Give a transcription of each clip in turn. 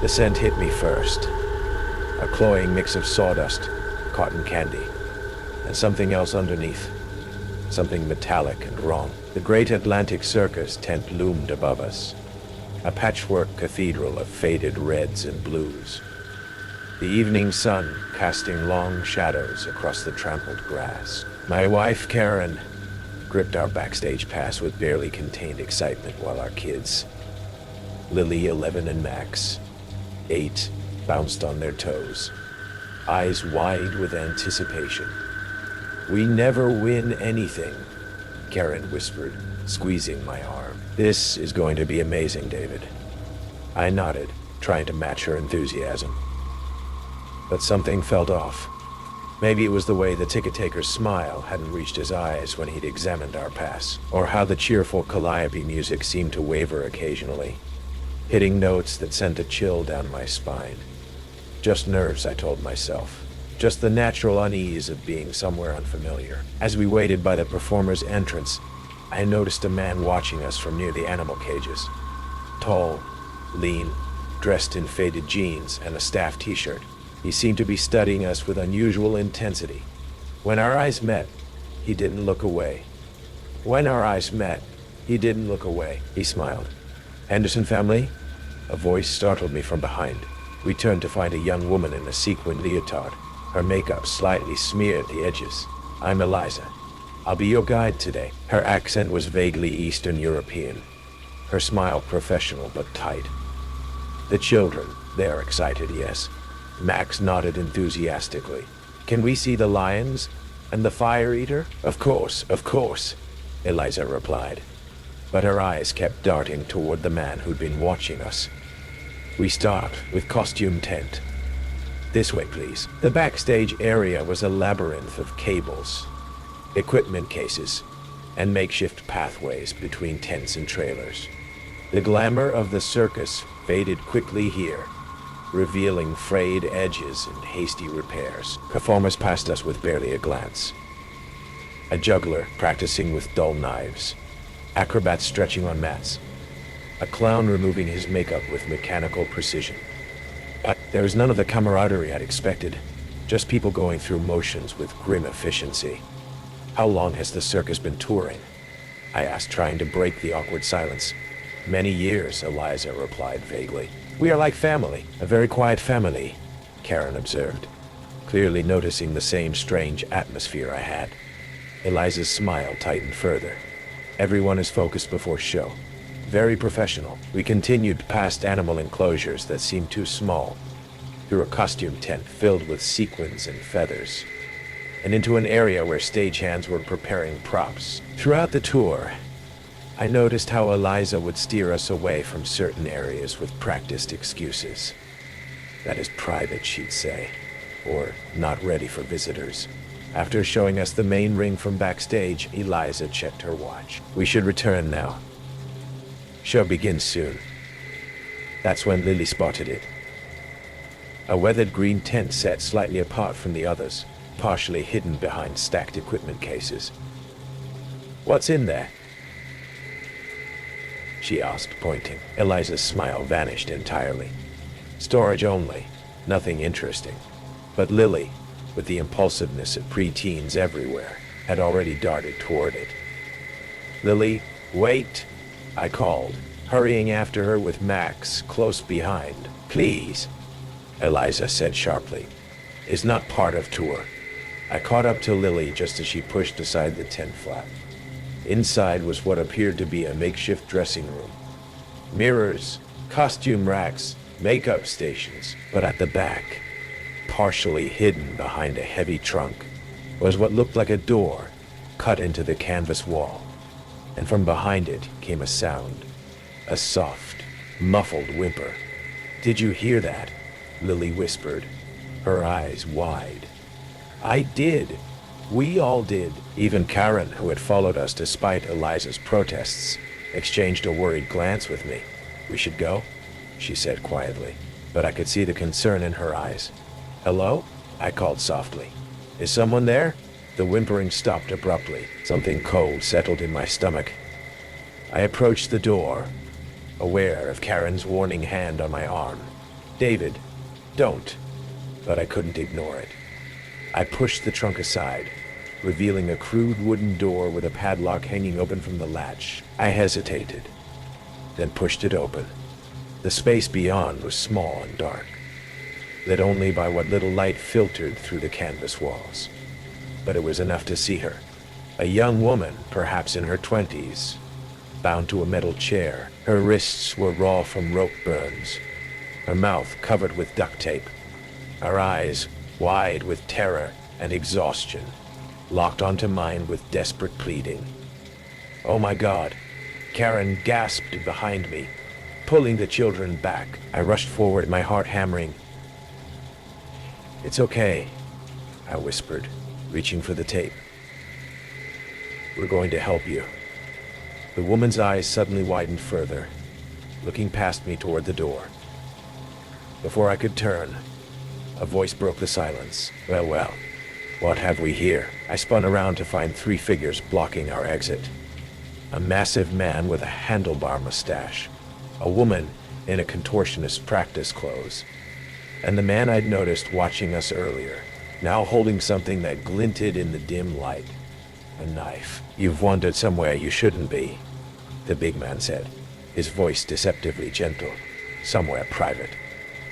The scent hit me first. A cloying mix of sawdust, cotton candy, and something else underneath. Something metallic and wrong. The great Atlantic Circus tent loomed above us. A patchwork cathedral of faded reds and blues. The evening sun casting long shadows across the trampled grass. My wife, Karen, gripped our Backstage Pass with barely contained excitement while our kids, Lily, 11, and Max, 8, bounced on their toes, eyes wide with anticipation. "We never win anything," Karen whispered, squeezing my arm. "This is going to be amazing, David." I nodded, trying to match her enthusiasm. But something felt off. Maybe it was the way the ticket-taker's smile hadn't reached his eyes when he'd examined our pass, or how the cheerful calliope music seemed to waver occasionally, hitting notes that sent a chill down my spine. Just nerves, I told myself. Just the natural unease of being somewhere unfamiliar. As we waited by the performer's entrance, I noticed a man watching us from near the animal cages. Tall, lean, dressed in faded jeans and a staff t-shirt. He seemed to be studying us with unusual intensity. When our eyes met, he didn't look away. He smiled. "Henderson family?" A voice startled me from behind. We turned to find a young woman in a sequined leotard, her makeup slightly smeared at the edges. "I'm Eliza. I'll be your guide today." Her accent was vaguely Eastern European, her smile professional but tight. "The children, they're excited, yes." Max nodded enthusiastically. "Can we see the lions and the fire eater?" Of course, Eliza replied. But her eyes kept darting toward the man who'd been watching us. "We start with costume tent. This way, please." The backstage area was a labyrinth of cables, equipment cases, and makeshift pathways between tents and trailers. The glamour of the circus faded quickly here, revealing frayed edges and hasty repairs. Performers passed us with barely a glance. A juggler practicing with dull knives, acrobats stretching on mats, a clown removing his makeup with mechanical precision. But there was none of the camaraderie I'd expected, just people going through motions with grim efficiency. "How long has the circus been touring?" I asked, trying to break the awkward silence. "Many years," Eliza replied vaguely. "We are like family, a very quiet family," Karen observed, clearly noticing the same strange atmosphere I had. Eliza's smile tightened further. "Everyone is focused before show. Very professional." We continued past animal enclosures that seemed too small, through a costume tent filled with sequins and feathers, and into an area where stagehands were preparing props. Throughout the tour, I noticed how Eliza would steer us away from certain areas with practiced excuses. "That is private," she'd say, or "not ready for visitors." After showing us the main ring from backstage, Eliza checked her watch. "We should return now. Show begins soon." That's when Lily spotted it. A weathered green tent set slightly apart from the others, partially hidden behind stacked equipment cases. "What's in there?" she asked, pointing. Eliza's smile vanished entirely. "Storage only. Nothing interesting." But Lily, with the impulsiveness of preteens everywhere, had already darted toward it. "Lily, wait!" I called, hurrying after her with Max close behind. "Please," Eliza said sharply. "It's not part of tour." I caught up to Lily just as she pushed aside the tent flap. Inside was what appeared to be a makeshift dressing room. Mirrors, costume racks, makeup stations. But at the back, partially hidden behind a heavy trunk, was what looked like a door cut into the canvas wall. And from behind it came a sound, a soft, muffled whimper. "Did you hear that?" Lily whispered, her eyes wide. "I did. We all did." Even Karen, who had followed us despite Eliza's protests, exchanged a worried glance with me. "We should go," she said quietly, but I could see the concern in her eyes. "Hello?" I called softly. "Is someone there?" The whimpering stopped abruptly. Something cold settled in my stomach. I approached the door, aware of Karen's warning hand on my arm. David, don't. But I couldn't ignore it. I pushed the trunk aside, revealing a crude wooden door with a padlock hanging open from the latch. I hesitated, then pushed it open. The space beyond was small and dark, lit only by what little light filtered through the canvas walls. But it was enough to see her. A young woman, perhaps in her 20s, bound to a metal chair. Her wrists were raw from rope burns, her mouth covered with duct tape, her eyes wide with terror and exhaustion, locked onto mine with desperate pleading. "Oh my God," Karen gasped behind me, pulling the children back. I rushed forward, my heart hammering. "It's okay," I whispered, reaching for the tape. "We're going to help you." The woman's eyes suddenly widened further, looking past me toward the door. Before I could turn, a voice broke the silence. Well, what have we here?" I spun around to find 3 figures blocking our exit. A massive man with a handlebar mustache, a woman in a contortionist practice clothes, and the man I'd noticed watching us earlier, now holding something that glinted in the dim light. A knife. "You've wandered somewhere you shouldn't be," the big man said, his voice deceptively gentle. "Somewhere private."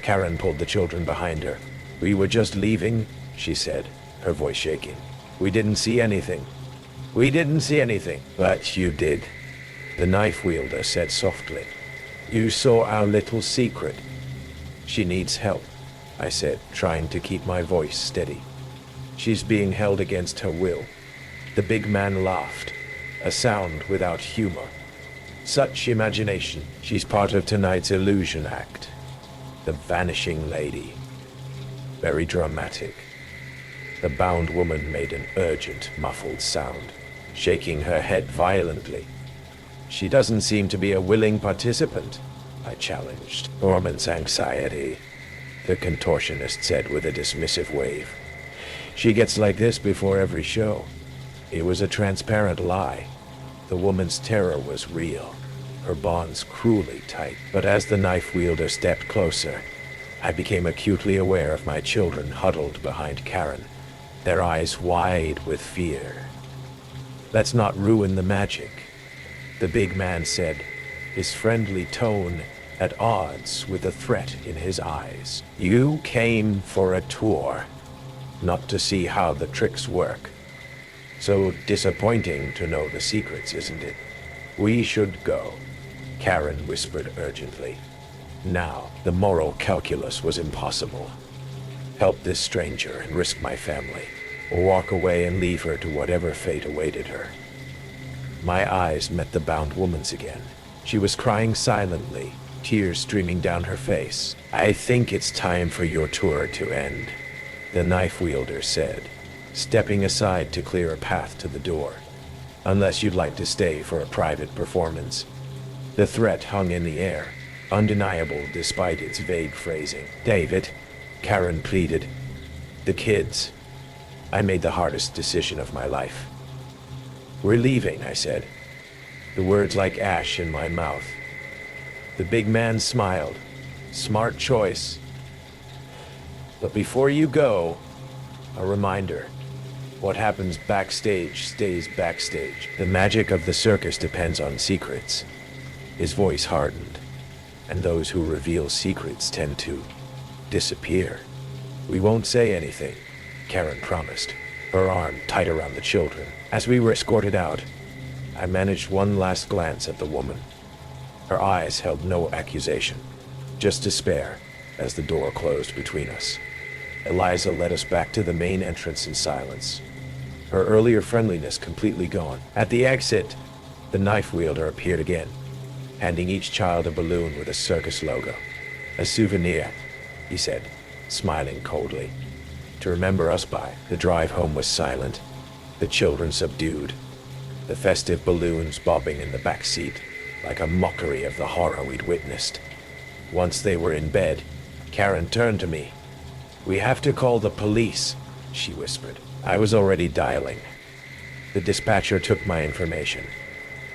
Karen pulled the children behind her. "We were just leaving," she said, her voice shaking. "We didn't see anything." "We didn't see anything." "But you did," the knife wielder said softly. "You saw our little secret." "She needs help," I said, trying to keep my voice steady. "She's being held against her will." The big man laughed, a sound without humor. "Such imagination. She's part of tonight's illusion act. The Vanishing Lady." Very dramatic. The bound woman made an urgent, muffled sound, shaking her head violently. "She doesn't seem to be a willing participant," I challenged. "Performance anxiety," the contortionist said with a dismissive wave. "She gets like this before every show." It was a transparent lie. The woman's terror was real, her bonds cruelly tight. But as the knife wielder stepped closer, I became acutely aware of my children huddled behind Karen, their eyes wide with fear. "Let's not ruin the magic," the big man said, his friendly tone at odds with the threat in his eyes. "You came for a tour, not to see how the tricks work. So disappointing to know the secrets, isn't it? We should go," Karen whispered urgently. Now, the moral calculus was impossible. Help this stranger and risk my family, or walk away and leave her to whatever fate awaited her. My eyes met the bound woman's again. She was crying silently, tears streaming down her face. "I think it's time for your tour to end," the knife wielder said, stepping aside to clear a path to the door. "Unless you'd like to stay for a private performance." The threat hung in the air, undeniable despite its vague phrasing. "David," Karen pleaded. "The kids. I made the hardest decision of my life." "We're leaving," I said, the words like ash in my mouth. The big man smiled. "Smart choice. But before you go, a reminder. What happens backstage stays backstage. The magic of the circus depends on secrets." His voice hardened, "and those who reveal secrets tend to disappear." "We won't say anything," Karen promised, her arm tight around the children. As we were escorted out, I managed one last glance at the woman. Her eyes held no accusation, just despair as the door closed between us. Eliza led us back to the main entrance in silence, her earlier friendliness completely gone. At the exit, the knife wielder appeared again, handing each child a balloon with a circus logo. "A souvenir," he said, smiling coldly, "to remember us by." The drive home was silent, the children subdued, the festive balloons bobbing in the back seat like a mockery of the horror we'd witnessed. Once they were in bed, Karen turned to me. "We have to call the police," she whispered. I was already dialing. The dispatcher took my information,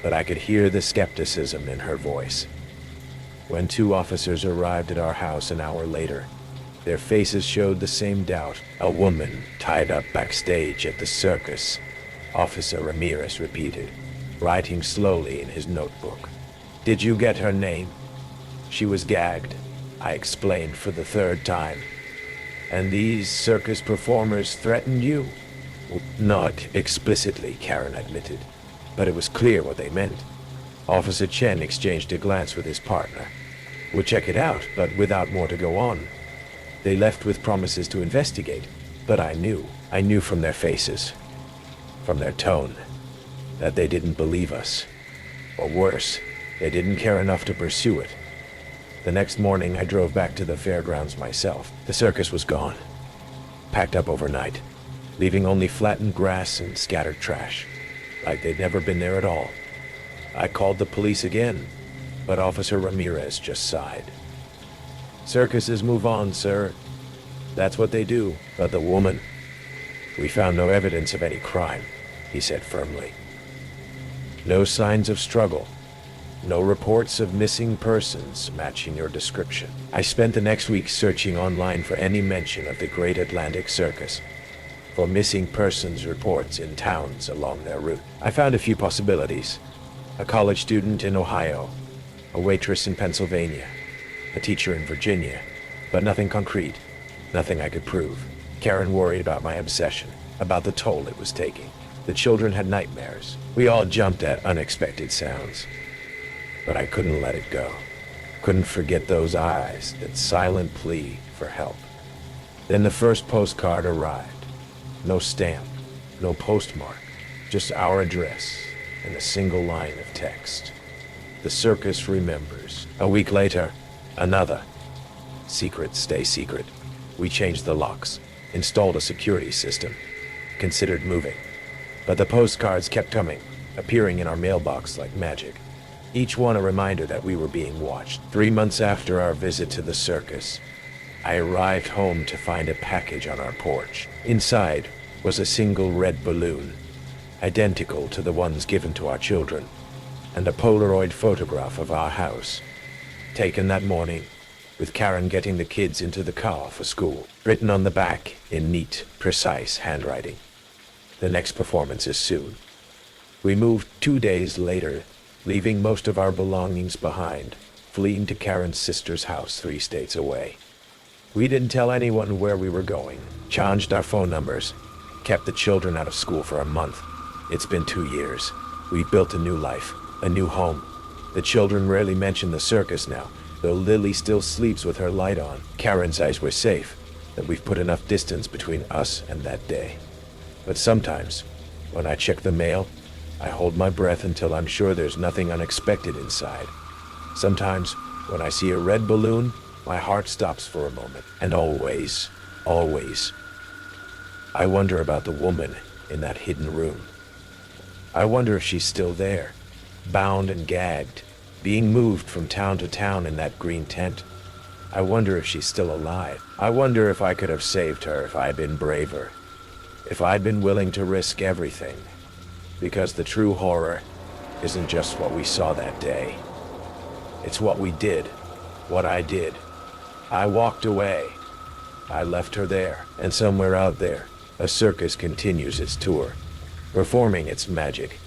but I could hear the skepticism in her voice. when two officers arrived at our house an hour later. Their faces showed the same doubt. "A woman tied up backstage at the circus," Officer Ramirez repeated, writing slowly in his notebook. "Did you get her name?" "She was gagged," I explained for the third time. "And these circus performers threatened you?" "Not explicitly," Karen admitted, but it was clear what they meant. Officer Chen exchanged a glance with his partner. "We'll check it out," but without more to go on. They left with promises to investigate, but I knew from their faces, from their tone, that they didn't believe us. Or worse, they didn't care enough to pursue it. The next morning, I drove back to the fairgrounds myself. The circus was gone, packed up overnight, leaving only flattened grass and scattered trash, like they'd never been there at all. I called the police again, but Officer Ramirez just sighed. "Circuses move on, sir. That's what they do." "But the woman?" "We found no evidence of any crime," he said firmly. "No signs of struggle. No reports of missing persons matching your description." I spent the next week searching online for any mention of the Great Atlantic Circus, for missing persons reports in towns along their route. I found a few possibilities. A college student in Ohio, a waitress in Pennsylvania, a teacher in Virginia, but nothing concrete, nothing I could prove. Karen worried about my obsession, about the toll it was taking. The children had nightmares. We all jumped at unexpected sounds. But I couldn't let it go. Couldn't forget those eyes, that silent plea for help. Then the first postcard arrived. No stamp, no postmark, just our address and a single line of text. "The circus remembers." A week later, another. "Secrets stay secret." We changed the locks, installed a security system, considered moving. But the postcards kept coming, appearing in our mailbox like magic. Each one a reminder that we were being watched. 3 months after our visit to the circus, I arrived home to find a package on our porch. Inside was a single red balloon, identical to the ones given to our children, and a Polaroid photograph of our house, taken that morning, with Karen getting the kids into the car for school, written on the back in neat, precise handwriting. "The next performance is soon." We moved 2 days later, leaving most of our belongings behind, fleeing to Karen's sister's house 3 states away. We didn't tell anyone where we were going, changed our phone numbers, kept the children out of school for a month. It's been 2 years. We've built a new life, a new home. The children rarely mention the circus now, though Lily still sleeps with her light on. Karen's eyes were safe, that we've put enough distance between us and that day. But sometimes, when I check the mail, I hold my breath until I'm sure there's nothing unexpected inside. Sometimes, when I see a red balloon, my heart stops for a moment. And always, I wonder about the woman in that hidden room. I wonder if she's still there, bound and gagged, being moved from town to town in that green tent. I wonder if she's still alive. I wonder if I could have saved her if I'd been braver, if I'd been willing to risk everything. Because the true horror isn't just what we saw that day. It's what we did, what I did. I walked away. I left her there, and somewhere out there, a circus continues its tour, performing its magic,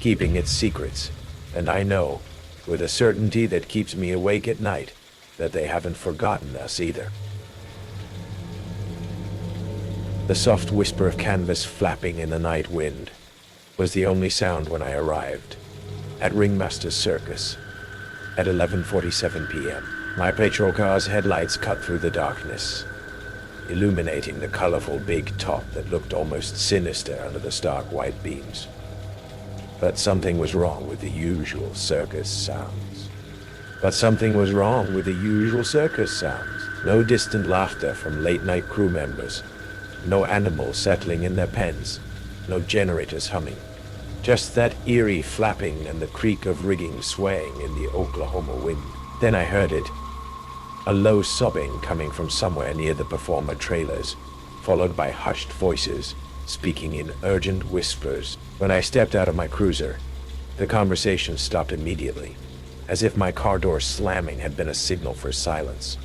keeping its secrets, and I know, with a certainty that keeps me awake at night, that they haven't forgotten us either. The soft whisper of canvas flapping in the night wind was the only sound when I arrived at Ringmaster's Circus at 11:47 p.m. My patrol car's headlights cut through the darkness, illuminating the colorful big top that looked almost sinister under the stark white beams. But something was wrong with the usual circus sounds. No distant laughter from late-night crew members. No animals settling in their pens. No generators humming. Just that eerie flapping and the creak of rigging swaying in the Oklahoma wind. Then I heard it. A low sobbing coming from somewhere near the performer trailers, followed by hushed voices speaking in urgent whispers. When I stepped out of my cruiser, the conversation stopped immediately. as if my car door slamming had been a signal for silence.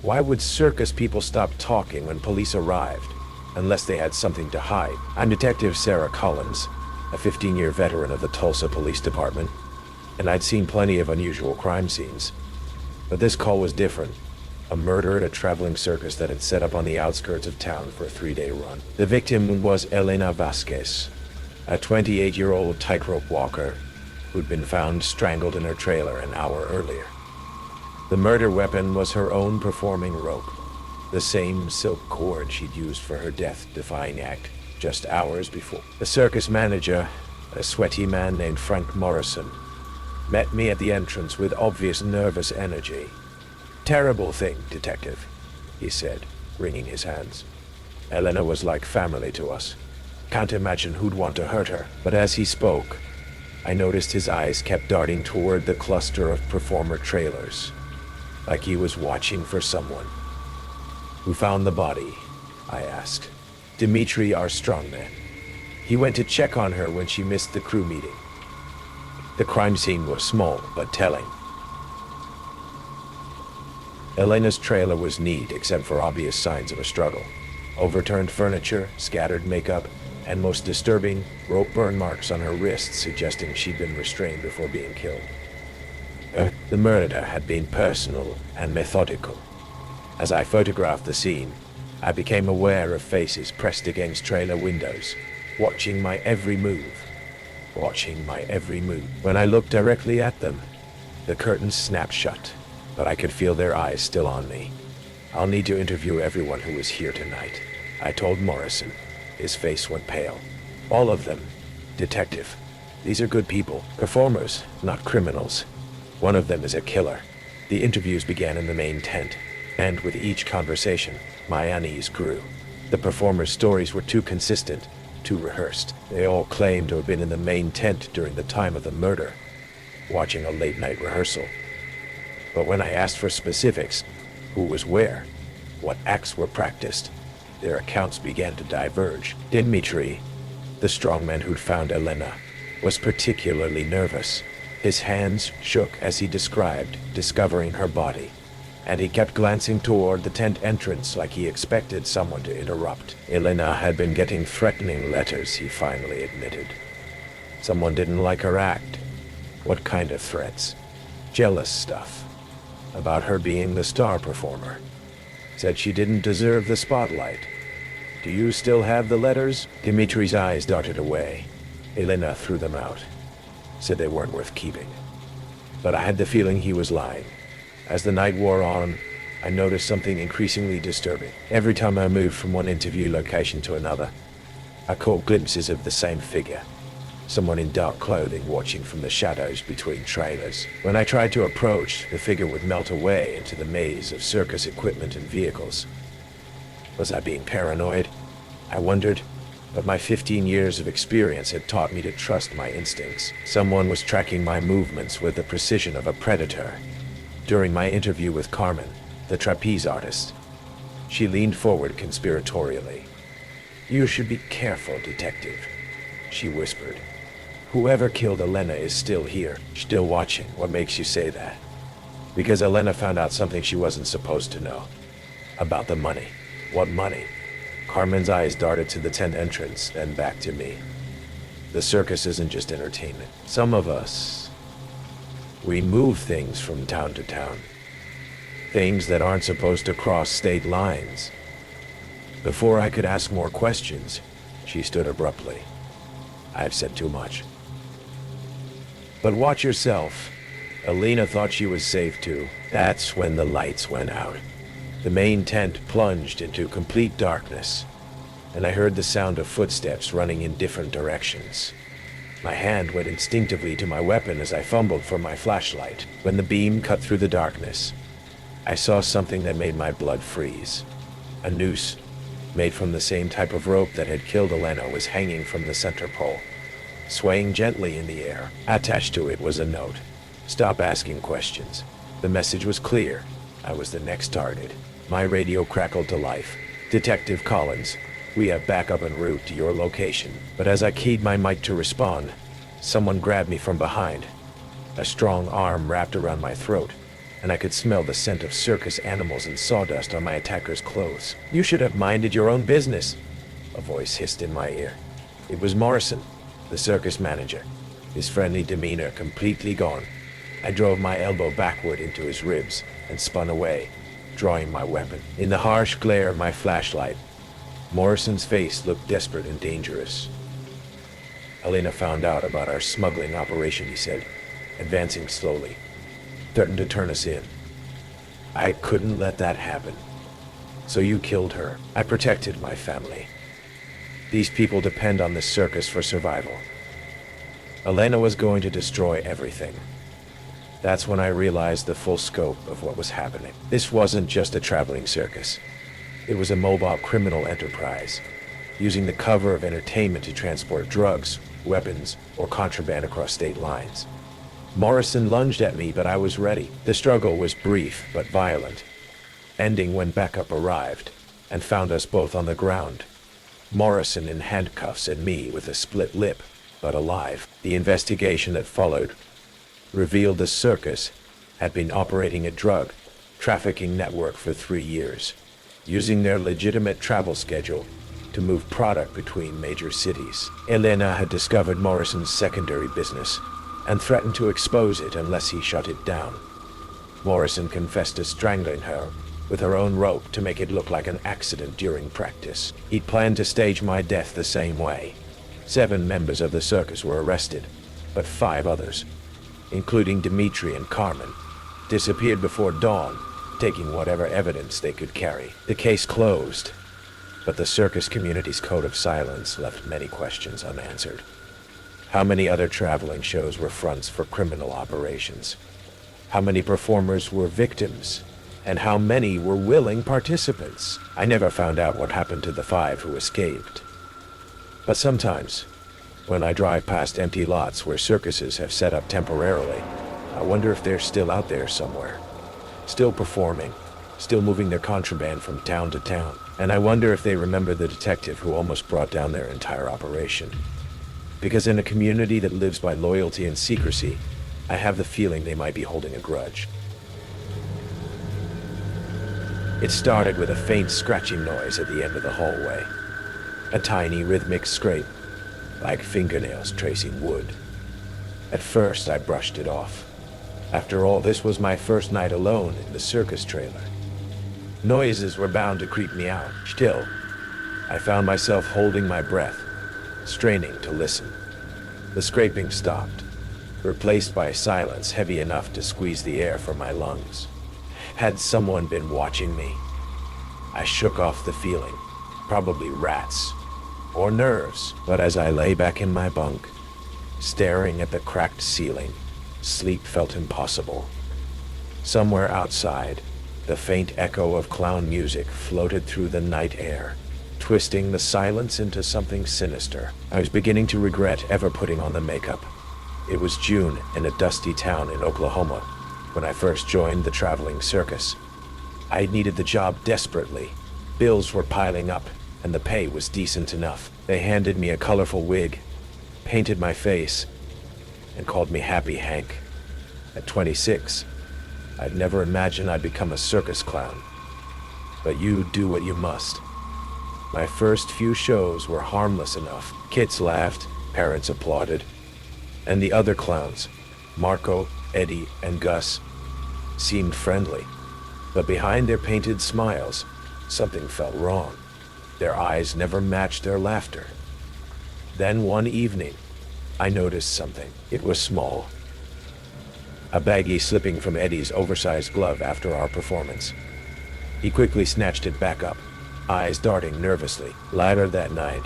Why would circus people stop talking when police arrived, unless they had something to hide? I'm Detective Sarah Collins, a 15-year veteran of the Tulsa Police Department, and I'd seen plenty of unusual crime scenes. But this call was different. A murder at a traveling circus that had set up on the outskirts of town for a 3-day run. The victim was Elena Vasquez, a 28-year-old tightrope walker who'd been found strangled in her trailer an hour earlier. The murder weapon was her own performing rope, the same silk cord she'd used for her death-defying act just hours before. The circus manager, a sweaty man named Frank Morrison, met me at the entrance with obvious nervous energy. "Terrible thing, Detective," he said, wringing his hands. "Elena was like family to us. Can't imagine who'd want to hurt her." But as he spoke, I noticed his eyes kept darting toward the cluster of performer trailers, like he was watching for someone. "Who found the body?" I asked. "Dimitri, our strongman. He went to check on her when she missed the crew meeting." The crime scene was small, but telling. Elena's trailer was neat except for obvious signs of a struggle. Overturned furniture, scattered makeup, and most disturbing, rope burn marks on her wrists suggesting she'd been restrained before being killed. The murder had been personal and methodical. As I photographed the scene, I became aware of faces pressed against trailer windows, watching my every move. When I looked directly at them, the curtains snapped shut, but I could feel their eyes still on me. "I'll need to interview everyone who was here tonight," I told Morrison. His face went pale. "All of them, Detective. These are good people, performers, not criminals. One of them is a killer." The interviews began in the main tent, and with each conversation, my unease grew. The performers' stories were too consistent, too rehearsed. They all claimed to have been in the main tent during the time of the murder, watching a late-night rehearsal. But when I asked for specifics, who was where, what acts were practiced, their accounts began to diverge. Dimitri, the strongman who'd found Elena, was particularly nervous. His hands shook as he described discovering her body, and he kept glancing toward the tent entrance like he expected someone to interrupt. Elena had been getting threatening letters, he finally admitted. Someone didn't like her act. What kind of threats? Jealous stuff. About her being the star performer. Said she didn't deserve the spotlight. "Do you still have the letters?" Dimitri's eyes darted away. Elena threw them out. Said they weren't worth keeping. But I had the feeling he was lying. As the night wore on, I noticed something increasingly disturbing. Every time I moved from one interview location to another, I caught glimpses of the same figure. Someone in dark clothing watching from the shadows between trailers. When I tried to approach, the figure would melt away into the maze of circus equipment and vehicles. Was I being paranoid? I wondered, but my 15 years of experience had taught me to trust my instincts. Someone was tracking my movements with the precision of a predator. During my interview with Carmen, the trapeze artist, she leaned forward conspiratorially. "You should be careful, Detective," she whispered. "Whoever killed Elena is still here, still watching." "What makes you say that?" "Because Elena found out something she wasn't supposed to know. About the money." "What money?" Carmen's eyes darted to the tent entrance, then back to me. "The circus isn't just entertainment. Some of us, we move things from town to town. Things that aren't supposed to cross state lines." Before I could ask more questions, she stood abruptly. "I've said too much. But watch yourself. Elena thought she was safe too." That's when the lights went out. The main tent plunged into complete darkness, and I heard the sound of footsteps running in different directions. My hand went instinctively to my weapon as I fumbled for my flashlight. When the beam cut through the darkness, I saw something that made my blood freeze. A noose, made from the same type of rope that had killed Elena, was hanging from the center pole, swaying gently in the air. Attached to it was a note. "Stop asking questions." The message was clear. I was the next target. My radio crackled to life. "Detective Collins, we have backup en route to your location." But as I keyed my mic to respond, someone grabbed me from behind. A strong arm wrapped around my throat, and I could smell the scent of circus animals and sawdust on my attacker's clothes. "You should have minded your own business," a voice hissed in my ear. It was Morrison, the circus manager, his friendly demeanor completely gone. I drove my elbow backward into his ribs and spun away, drawing my weapon. In the harsh glare of my flashlight, Morrison's face looked desperate and dangerous. "Elena found out about our smuggling operation," he said, advancing slowly. "Threatened to turn us in. I couldn't let that happen. So you killed her. I protected my family. These people depend on this circus for survival. Elena was going to destroy everything." That's when I realized the full scope of what was happening. This wasn't just a traveling circus. It was a mobile criminal enterprise, using the cover of entertainment to transport drugs, weapons, or contraband across state lines. Morrison lunged at me, but I was ready. The struggle was brief but violent, ending when backup arrived and found us both on the ground. Morrison in handcuffs and me with a split lip, but alive. The investigation that followed revealed the circus had been operating a drug trafficking network for 3 years, using their legitimate travel schedule to move product between major cities. Elena had discovered Morrison's secondary business and threatened to expose it unless he shut it down. Morrison confessed to strangling her with her own rope to make it look like an accident during practice. He'd planned to stage my death the same way. 7 members of the circus were arrested, but 5 others, including Dimitri and Carmen, disappeared before dawn, taking whatever evidence they could carry. The case closed, but the circus community's code of silence left many questions unanswered. How many other traveling shows were fronts for criminal operations? How many performers were victims? And how many were willing participants? I never found out what happened to the 5 who escaped. But sometimes, when I drive past empty lots where circuses have set up temporarily, I wonder if they're still out there somewhere, still performing, still moving their contraband from town to town. And I wonder if they remember the detective who almost brought down their entire operation. Because in a community that lives by loyalty and secrecy, I have the feeling they might be holding a grudge. It started with a faint scratching noise at the end of the hallway, a tiny rhythmic scrape, like fingernails tracing wood. At first, I brushed it off. After all, this was my first night alone in the circus trailer. Noises were bound to creep me out. Still, I found myself holding my breath, straining to listen. The scraping stopped, replaced by silence heavy enough to squeeze the air from my lungs. Had someone been watching me? I shook off the feeling. Probably rats or nerves. But as I lay back in my bunk, staring at the cracked ceiling, sleep felt impossible. Somewhere outside, the faint echo of clown music floated through the night air, twisting the silence into something sinister. I was beginning to regret ever putting on the makeup. It was June in a dusty town in Oklahoma when I first joined the traveling circus. I needed the job desperately. Bills were piling up, and the pay was decent enough. They handed me a colorful wig, painted my face, and called me Happy Hank. At 26, I'd never imagined I'd become a circus clown. But you do what you must. My first few shows were harmless enough. Kids laughed, parents applauded, and the other clowns, Marco, Eddie, and Gus, seemed friendly. But behind their painted smiles, something felt wrong. Their eyes never matched their laughter. Then one evening, I noticed something. It was small. A baggie slipping from Eddie's oversized glove after our performance. He quickly snatched it back up, eyes darting nervously. Later that night,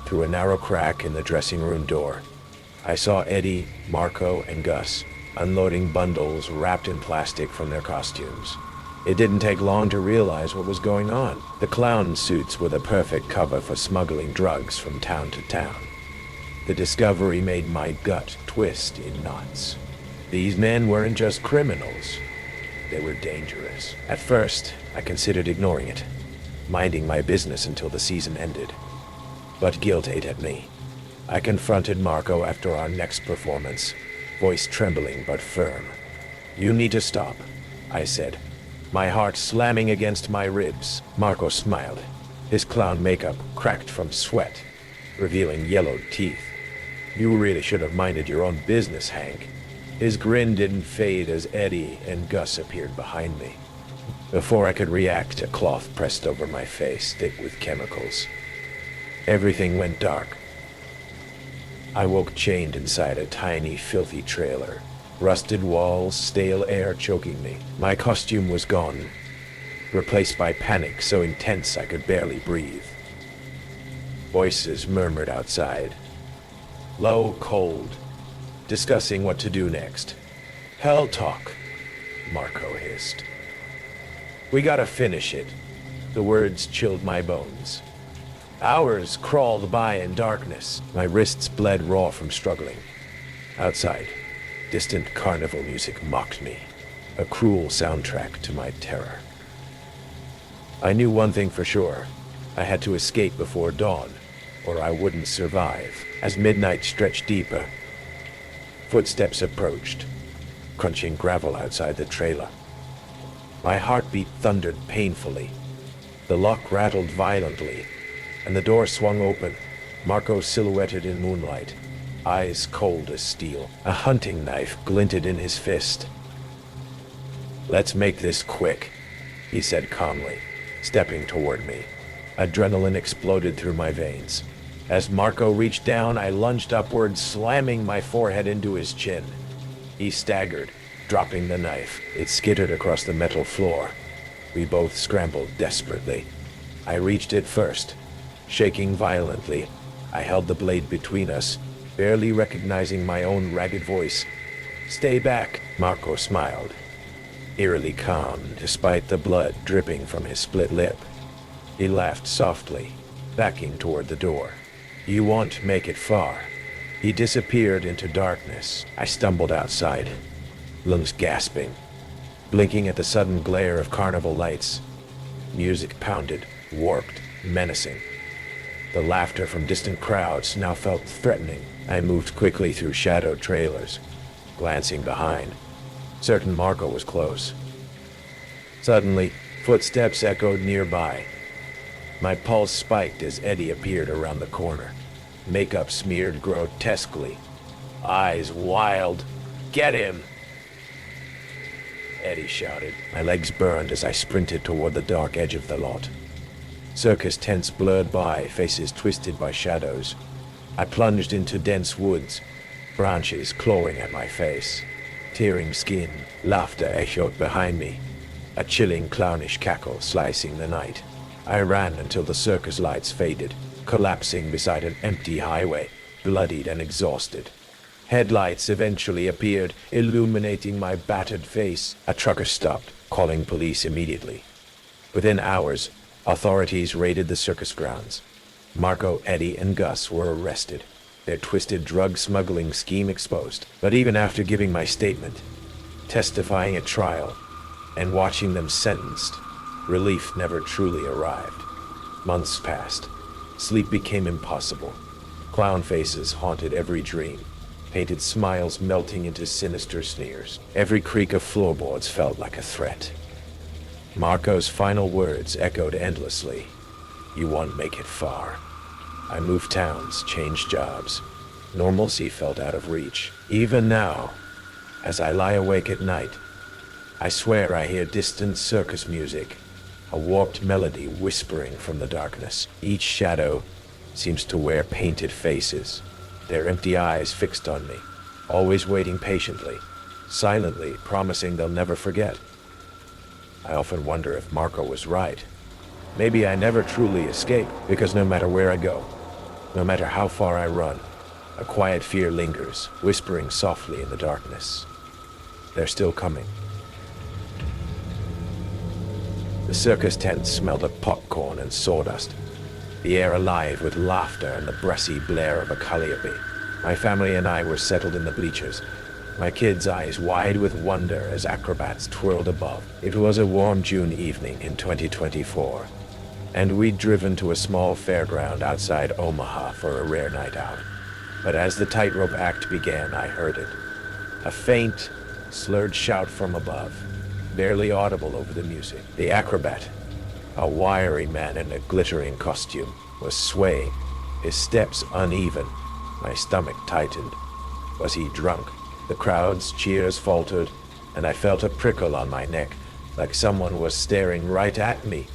through a narrow crack in the dressing room door, I saw Eddie, Marco, and Gus unloading bundles wrapped in plastic from their costumes. It didn't take long to realize what was going on. The clown suits were the perfect cover for smuggling drugs from town to town. The discovery made my gut twist in knots. These men weren't just criminals. They were dangerous. At first, I considered ignoring it, minding my business until the season ended. But guilt ate at me. I confronted Marco after our next performance, voice trembling but firm. "You need to stop," I said, my heart slamming against my ribs. Marco smiled. His clown makeup cracked from sweat, revealing yellowed teeth. "You really should have minded your own business, Hank." His grin didn't fade as Eddie and Gus appeared behind me. Before I could react, a cloth pressed over my face, thick with chemicals. Everything went dark. I woke chained inside a tiny, filthy trailer. Rusted walls, stale air choking me. My costume was gone, replaced by panic so intense I could barely breathe. Voices murmured outside, low, cold, discussing what to do next. "Hell talk," Marco hissed. "We gotta finish it." The words chilled my bones. Hours crawled by in darkness. My wrists bled raw from struggling. Outside, distant carnival music mocked me, a cruel soundtrack to my terror. I knew one thing for sure. I had to escape before dawn, or I wouldn't survive. As midnight stretched deeper, footsteps approached, crunching gravel outside the trailer. My heartbeat thundered painfully. The lock rattled violently, and the door swung open, Marco silhouetted in moonlight, eyes cold as steel. A hunting knife glinted in his fist. "Let's make this quick," he said calmly, stepping toward me. Adrenaline exploded through my veins. As Marco reached down, I lunged upward, slamming my forehead into his chin. He staggered, dropping the knife. It skittered across the metal floor. We both scrambled desperately. I reached it first. Shaking violently, I held the blade between us, barely recognizing my own ragged voice. "Stay back," Marco smiled, eerily calm despite the blood dripping from his split lip. He laughed softly, backing toward the door. "You won't make it far." He disappeared into darkness. I stumbled outside, lungs gasping, blinking at the sudden glare of carnival lights. Music pounded, warped, menacing. The laughter from distant crowds now felt threatening. I moved quickly through shadowed trailers, glancing behind, certain Marco was close. Suddenly, footsteps echoed nearby. My pulse spiked as Eddie appeared around the corner, makeup smeared grotesquely, eyes wild. "Get him!" Eddie shouted. My legs burned as I sprinted toward the dark edge of the lot. Circus tents blurred by, faces twisted by shadows. I plunged into dense woods, branches clawing at my face. Tearing skin, laughter echoed behind me, a chilling clownish cackle slicing the night. I ran until the circus lights faded, collapsing beside an empty highway, bloodied and exhausted. Headlights eventually appeared, illuminating my battered face. A trucker stopped, calling police immediately. Within hours, authorities raided the circus grounds. Marco, Eddie, and Gus were arrested, their twisted drug smuggling scheme exposed. But even after giving my statement, testifying at trial, and watching them sentenced, relief never truly arrived. Months passed. Sleep became impossible. Clown faces haunted every dream, painted smiles melting into sinister sneers. Every creak of floorboards felt like a threat. Marco's final words echoed endlessly. "You won't make it far." I moved towns, changed jobs. Normalcy felt out of reach. Even now, as I lie awake at night, I swear I hear distant circus music, a warped melody whispering from the darkness. Each shadow seems to wear painted faces, their empty eyes fixed on me, always waiting patiently, silently, promising they'll never forget. I often wonder if Marco was right. Maybe I never truly escape, because no matter where I go, no matter how far I run, a quiet fear lingers, whispering softly in the darkness. They're still coming. The circus tent smelled of popcorn and sawdust, the air alive with laughter and the brassy blare of a calliope. My family and I were settled in the bleachers, my kids' eyes wide with wonder as acrobats twirled above. It was a warm June evening in 2024, and we'd driven to a small fairground outside Omaha for a rare night out. But as the tightrope act began, I heard it. A faint, slurred shout from above, barely audible over the music. The acrobat, a wiry man in a glittering costume, was swaying, his steps uneven. My stomach tightened. Was he drunk? The crowd's cheers faltered, and I felt a prickle on my neck, like someone was staring right at me.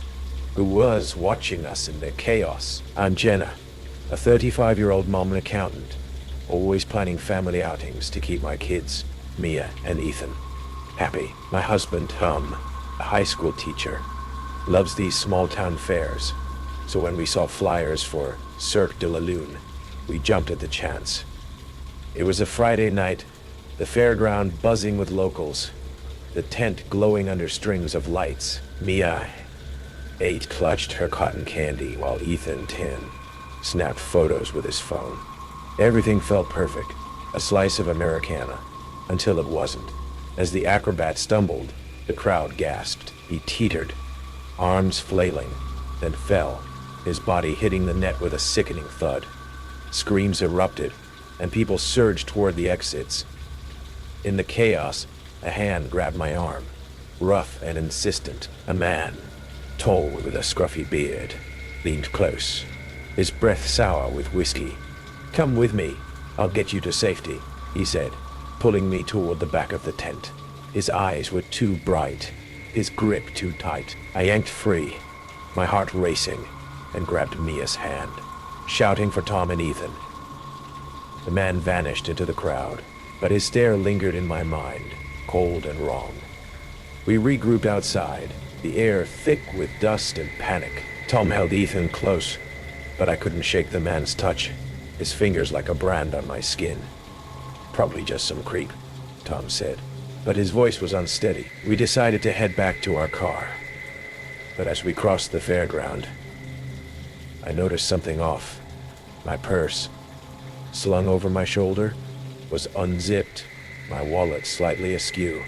Who was watching us in the chaos? I'm Jenna, a 35-year-old mom and accountant, always planning family outings to keep my kids, Mia and Ethan, happy. My husband, Tom, a high school teacher, loves these small-town fairs, so when we saw flyers for Cirque de la Lune, we jumped at the chance. It was a Friday night, the fairground buzzing with locals, the tent glowing under strings of lights. Mia clutched her cotton candy while Ethan snapped photos with his phone. Everything felt perfect, a slice of Americana, until it wasn't. As the acrobat stumbled, the crowd gasped. He teetered, arms flailing, then fell, his body hitting the net with a sickening thud. Screams erupted, and people surged toward the exits. In the chaos, a hand grabbed my arm, rough and insistent. A man, tall with a scruffy beard, leaned close, his breath sour with whiskey. "Come with me, I'll get you to safety," he said, pulling me toward the back of the tent. His eyes were too bright, his grip too tight. I yanked free, my heart racing, and grabbed Mia's hand, shouting for Tom and Ethan. The man vanished into the crowd, but his stare lingered in my mind, cold and wrong. We regrouped outside, the air thick with dust and panic. Tom held Ethan close, but I couldn't shake the man's touch, his fingers like a brand on my skin. "Probably just some creep," Tom said, but his voice was unsteady. We decided to head back to our car, but as we crossed the fairground, I noticed something off. My purse, slung over my shoulder, was unzipped, my wallet slightly askew.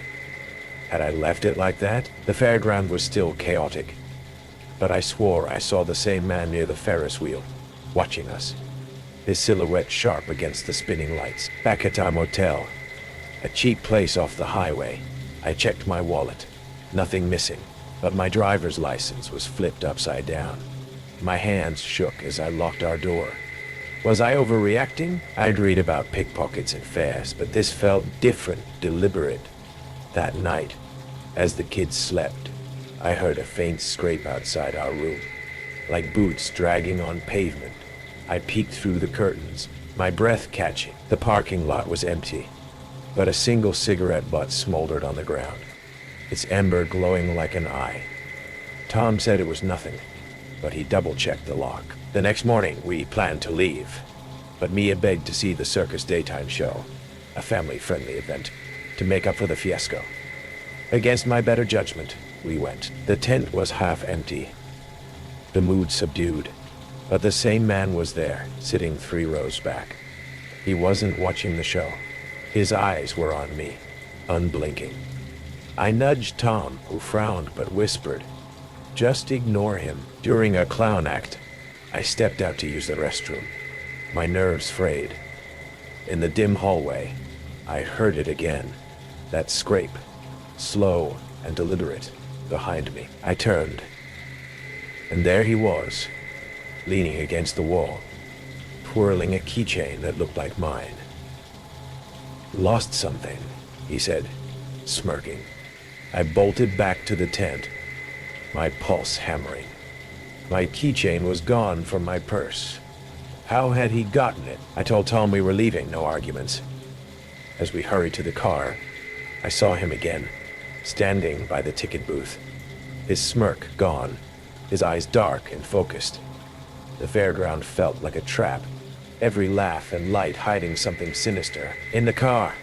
Had I left it like that? The fairground was still chaotic, but I swore I saw the same man near the Ferris wheel, watching us, his silhouette sharp against the spinning lights. Back at our motel, a cheap place off the highway, I checked my wallet. Nothing missing, but my driver's license was flipped upside down. My hands shook as I locked our door. Was I overreacting? I'd read about pickpockets and fairs, but this felt different, deliberate. That night, as the kids slept, I heard a faint scrape outside our room, like boots dragging on pavement. I peeked through the curtains, my breath catching. The parking lot was empty, but a single cigarette butt smoldered on the ground, its ember glowing like an eye. Tom said it was nothing, but he double-checked the lock. The next morning, we planned to leave, but Mia begged to see the circus daytime show, a family-friendly event, to make up for the fiasco. Against my better judgment, we went. The tent was half empty, the mood subdued, but the same man was there, sitting 3 rows back. He wasn't watching the show. His eyes were on me, unblinking. I nudged Tom, who frowned but whispered, "Just ignore him." During a clown act, I stepped out to use the restroom, my nerves frayed. In the dim hallway, I heard it again, that scrape, slow and deliberate, behind me. I turned, and there he was, leaning against the wall, twirling a keychain that looked like mine. "Lost something," he said, smirking. I bolted back to the tent, my pulse hammering. My keychain was gone from my purse. How had he gotten it? I told Tom we were leaving, no arguments. As we hurried to the car, I saw him again, standing by the ticket booth, his smirk gone, his eyes dark and focused. The fairground felt like a trap, every laugh and light hiding something sinister. In the car,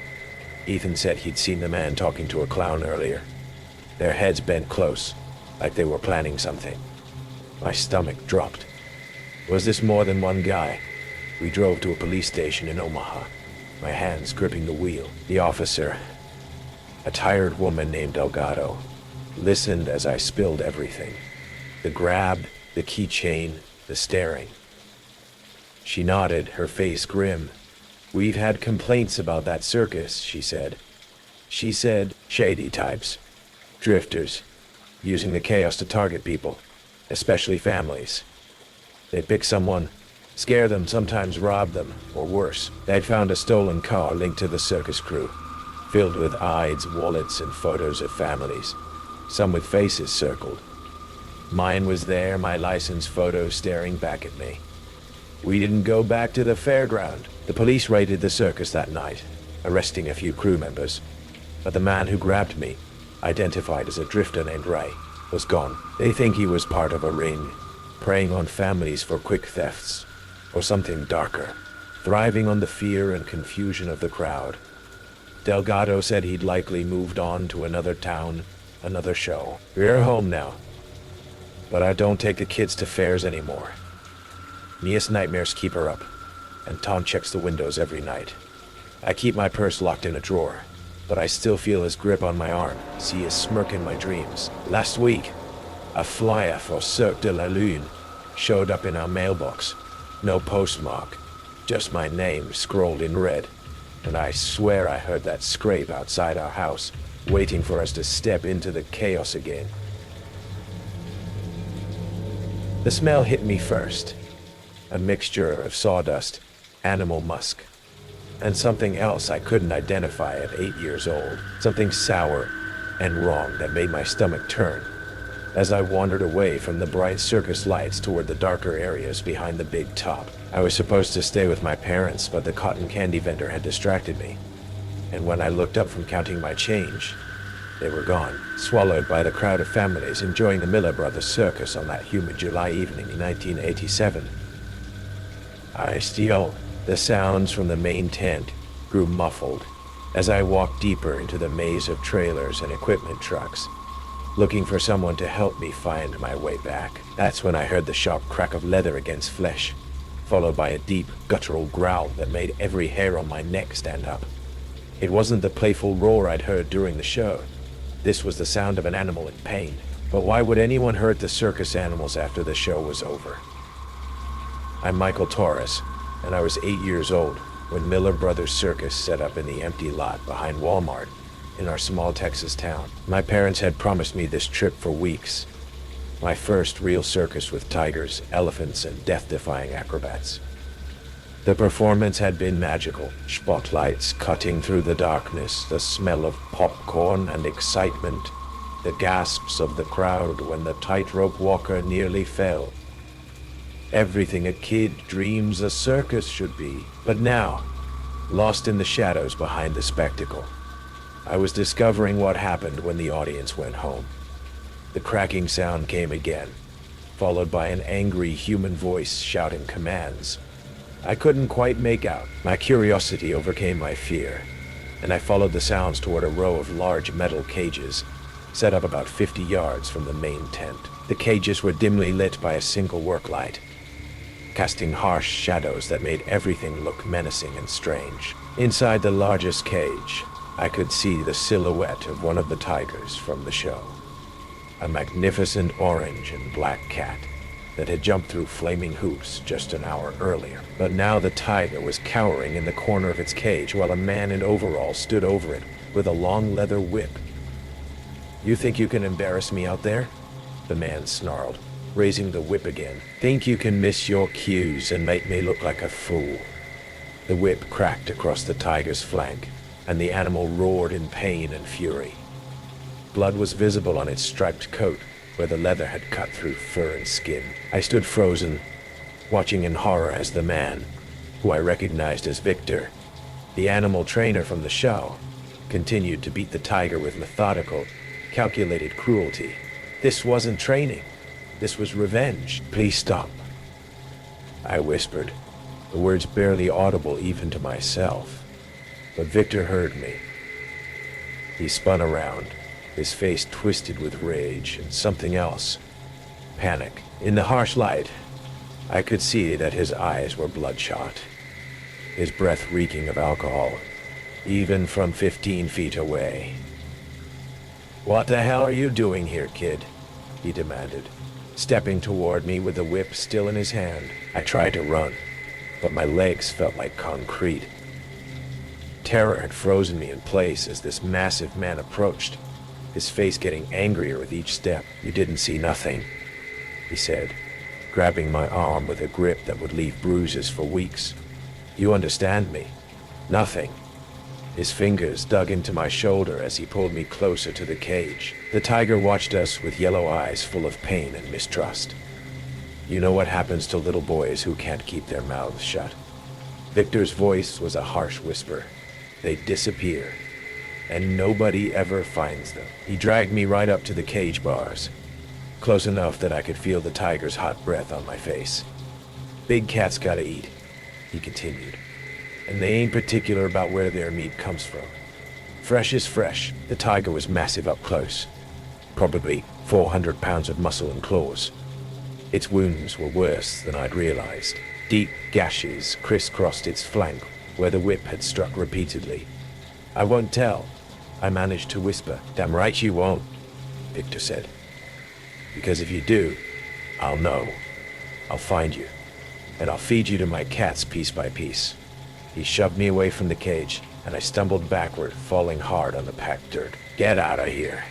Ethan said he'd seen the man talking to a clown earlier, their heads bent close, like they were planning something. My stomach dropped. Was this more than one guy? We drove to a police station in Omaha, my hands gripping the wheel. The officer, a tired woman named Delgado, listened as I spilled everything. The grab, the keychain, the staring. She nodded, her face grim. "We've had complaints about that circus," she said. She said, shady types. Drifters. Using the chaos to target people. Especially families. They'd pick someone, scare them, sometimes rob them, or worse. They'd found a stolen car linked to the circus crew, filled with IDs, wallets, and photos of families, some with faces circled. Mine was there, my license photo staring back at me. We didn't go back to the fairground. The police raided the circus that night, arresting a few crew members. But the man who grabbed me, identified as a drifter named Ray, was gone. They think he was part of a ring, preying on families for quick thefts, or something darker, thriving on the fear and confusion of the crowd. Delgado said he'd likely moved on to another town, another show. We're home now. But I don't take the kids to fairs anymore. Mia's nightmares keep her up, and Tom checks the windows every night. I keep my purse locked in a drawer, but I still feel his grip on my arm, see his smirk in my dreams. Last week, a flyer for Cirque de la Lune showed up in our mailbox. No postmark, just my name scrolled in red. And I swear I heard that scrape outside our house, waiting for us to step into the chaos again. The smell hit me first. A mixture of sawdust, animal musk, and something else I couldn't identify at 8 years old. Something sour and wrong that made my stomach turn as I wandered away from the bright circus lights toward the darker areas behind the big top. I was supposed to stay with my parents, but the cotton candy vendor had distracted me. And when I looked up from counting my change, they were gone, swallowed by the crowd of families enjoying the Miller Brothers circus on that humid July evening in 1987. The sounds from the main tent grew muffled as I walked deeper into the maze of trailers and equipment trucks, looking for someone to help me find my way back. That's when I heard the sharp crack of leather against flesh, followed by a deep, guttural growl that made every hair on my neck stand up. It wasn't the playful roar I'd heard during the show. This was the sound of an animal in pain. But why would anyone hurt the circus animals after the show was over? I'm Michael Torres, and I was 8 years old when Miller Brothers Circus set up in the empty lot behind Walmart in our small Texas town. My parents had promised me this trip for weeks. My first real circus with tigers, elephants, and death-defying acrobats. The performance had been magical. Spotlights cutting through the darkness, the smell of popcorn and excitement, the gasps of the crowd when the tightrope walker nearly fell. Everything a kid dreams a circus should be. But now, lost in the shadows behind the spectacle, I was discovering what happened when the audience went home. The cracking sound came again, followed by an angry human voice shouting commands. I couldn't quite make out. My curiosity overcame my fear, and I followed the sounds toward a row of large metal cages, set up about 50 yards from the main tent. The cages were dimly lit by a single work light, casting harsh shadows that made everything look menacing and strange. Inside the largest cage, I could see the silhouette of one of the tigers from the show. A magnificent orange and black cat that had jumped through flaming hoops just an hour earlier. But now the tiger was cowering in the corner of its cage while a man in overalls stood over it with a long leather whip. "You think you can embarrass me out there?" the man snarled, raising the whip again. "Think you can miss your cues and make me look like a fool?" The whip cracked across the tiger's flank, and the animal roared in pain and fury. Blood was visible on its striped coat, where the leather had cut through fur and skin. I stood frozen, watching in horror as the man, who I recognized as Victor, the animal trainer from the show, continued to beat the tiger with methodical, calculated cruelty. This wasn't training. This was revenge. "Please stop," I whispered, the words barely audible even to myself. But Victor heard me. He spun around, his face twisted with rage and something else. Panic. In the harsh light, I could see that his eyes were bloodshot, his breath reeking of alcohol, even from 15 feet away. "What the hell are you doing here, kid?" he demanded, stepping toward me with the whip still in his hand. I tried to run, but my legs felt like concrete. Terror had frozen me in place as this massive man approached, his face getting angrier with each step. "You didn't see nothing," he said, grabbing my arm with a grip that would leave bruises for weeks. "You understand me? Nothing." His fingers dug into my shoulder as he pulled me closer to the cage. The tiger watched us with yellow eyes full of pain and mistrust. "You know what happens to little boys who can't keep their mouths shut?" Victor's voice was a harsh whisper. "They disappear, and nobody ever finds them." He dragged me right up to the cage bars, close enough that I could feel the tiger's hot breath on my face. "Big cats gotta eat," he continued, "and they ain't particular about where their meat comes from. Fresh is fresh." The tiger was massive up close, probably 400 pounds of muscle and claws. Its wounds were worse than I'd realized. Deep gashes crisscrossed its flank where the whip had struck repeatedly. "I won't tell," I managed to whisper. "Damn right you won't," Victor said. "Because if you do, I'll know. I'll find you, and I'll feed you to my cats piece by piece." He shoved me away from the cage, and I stumbled backward, falling hard on the packed dirt. "Get out of here,"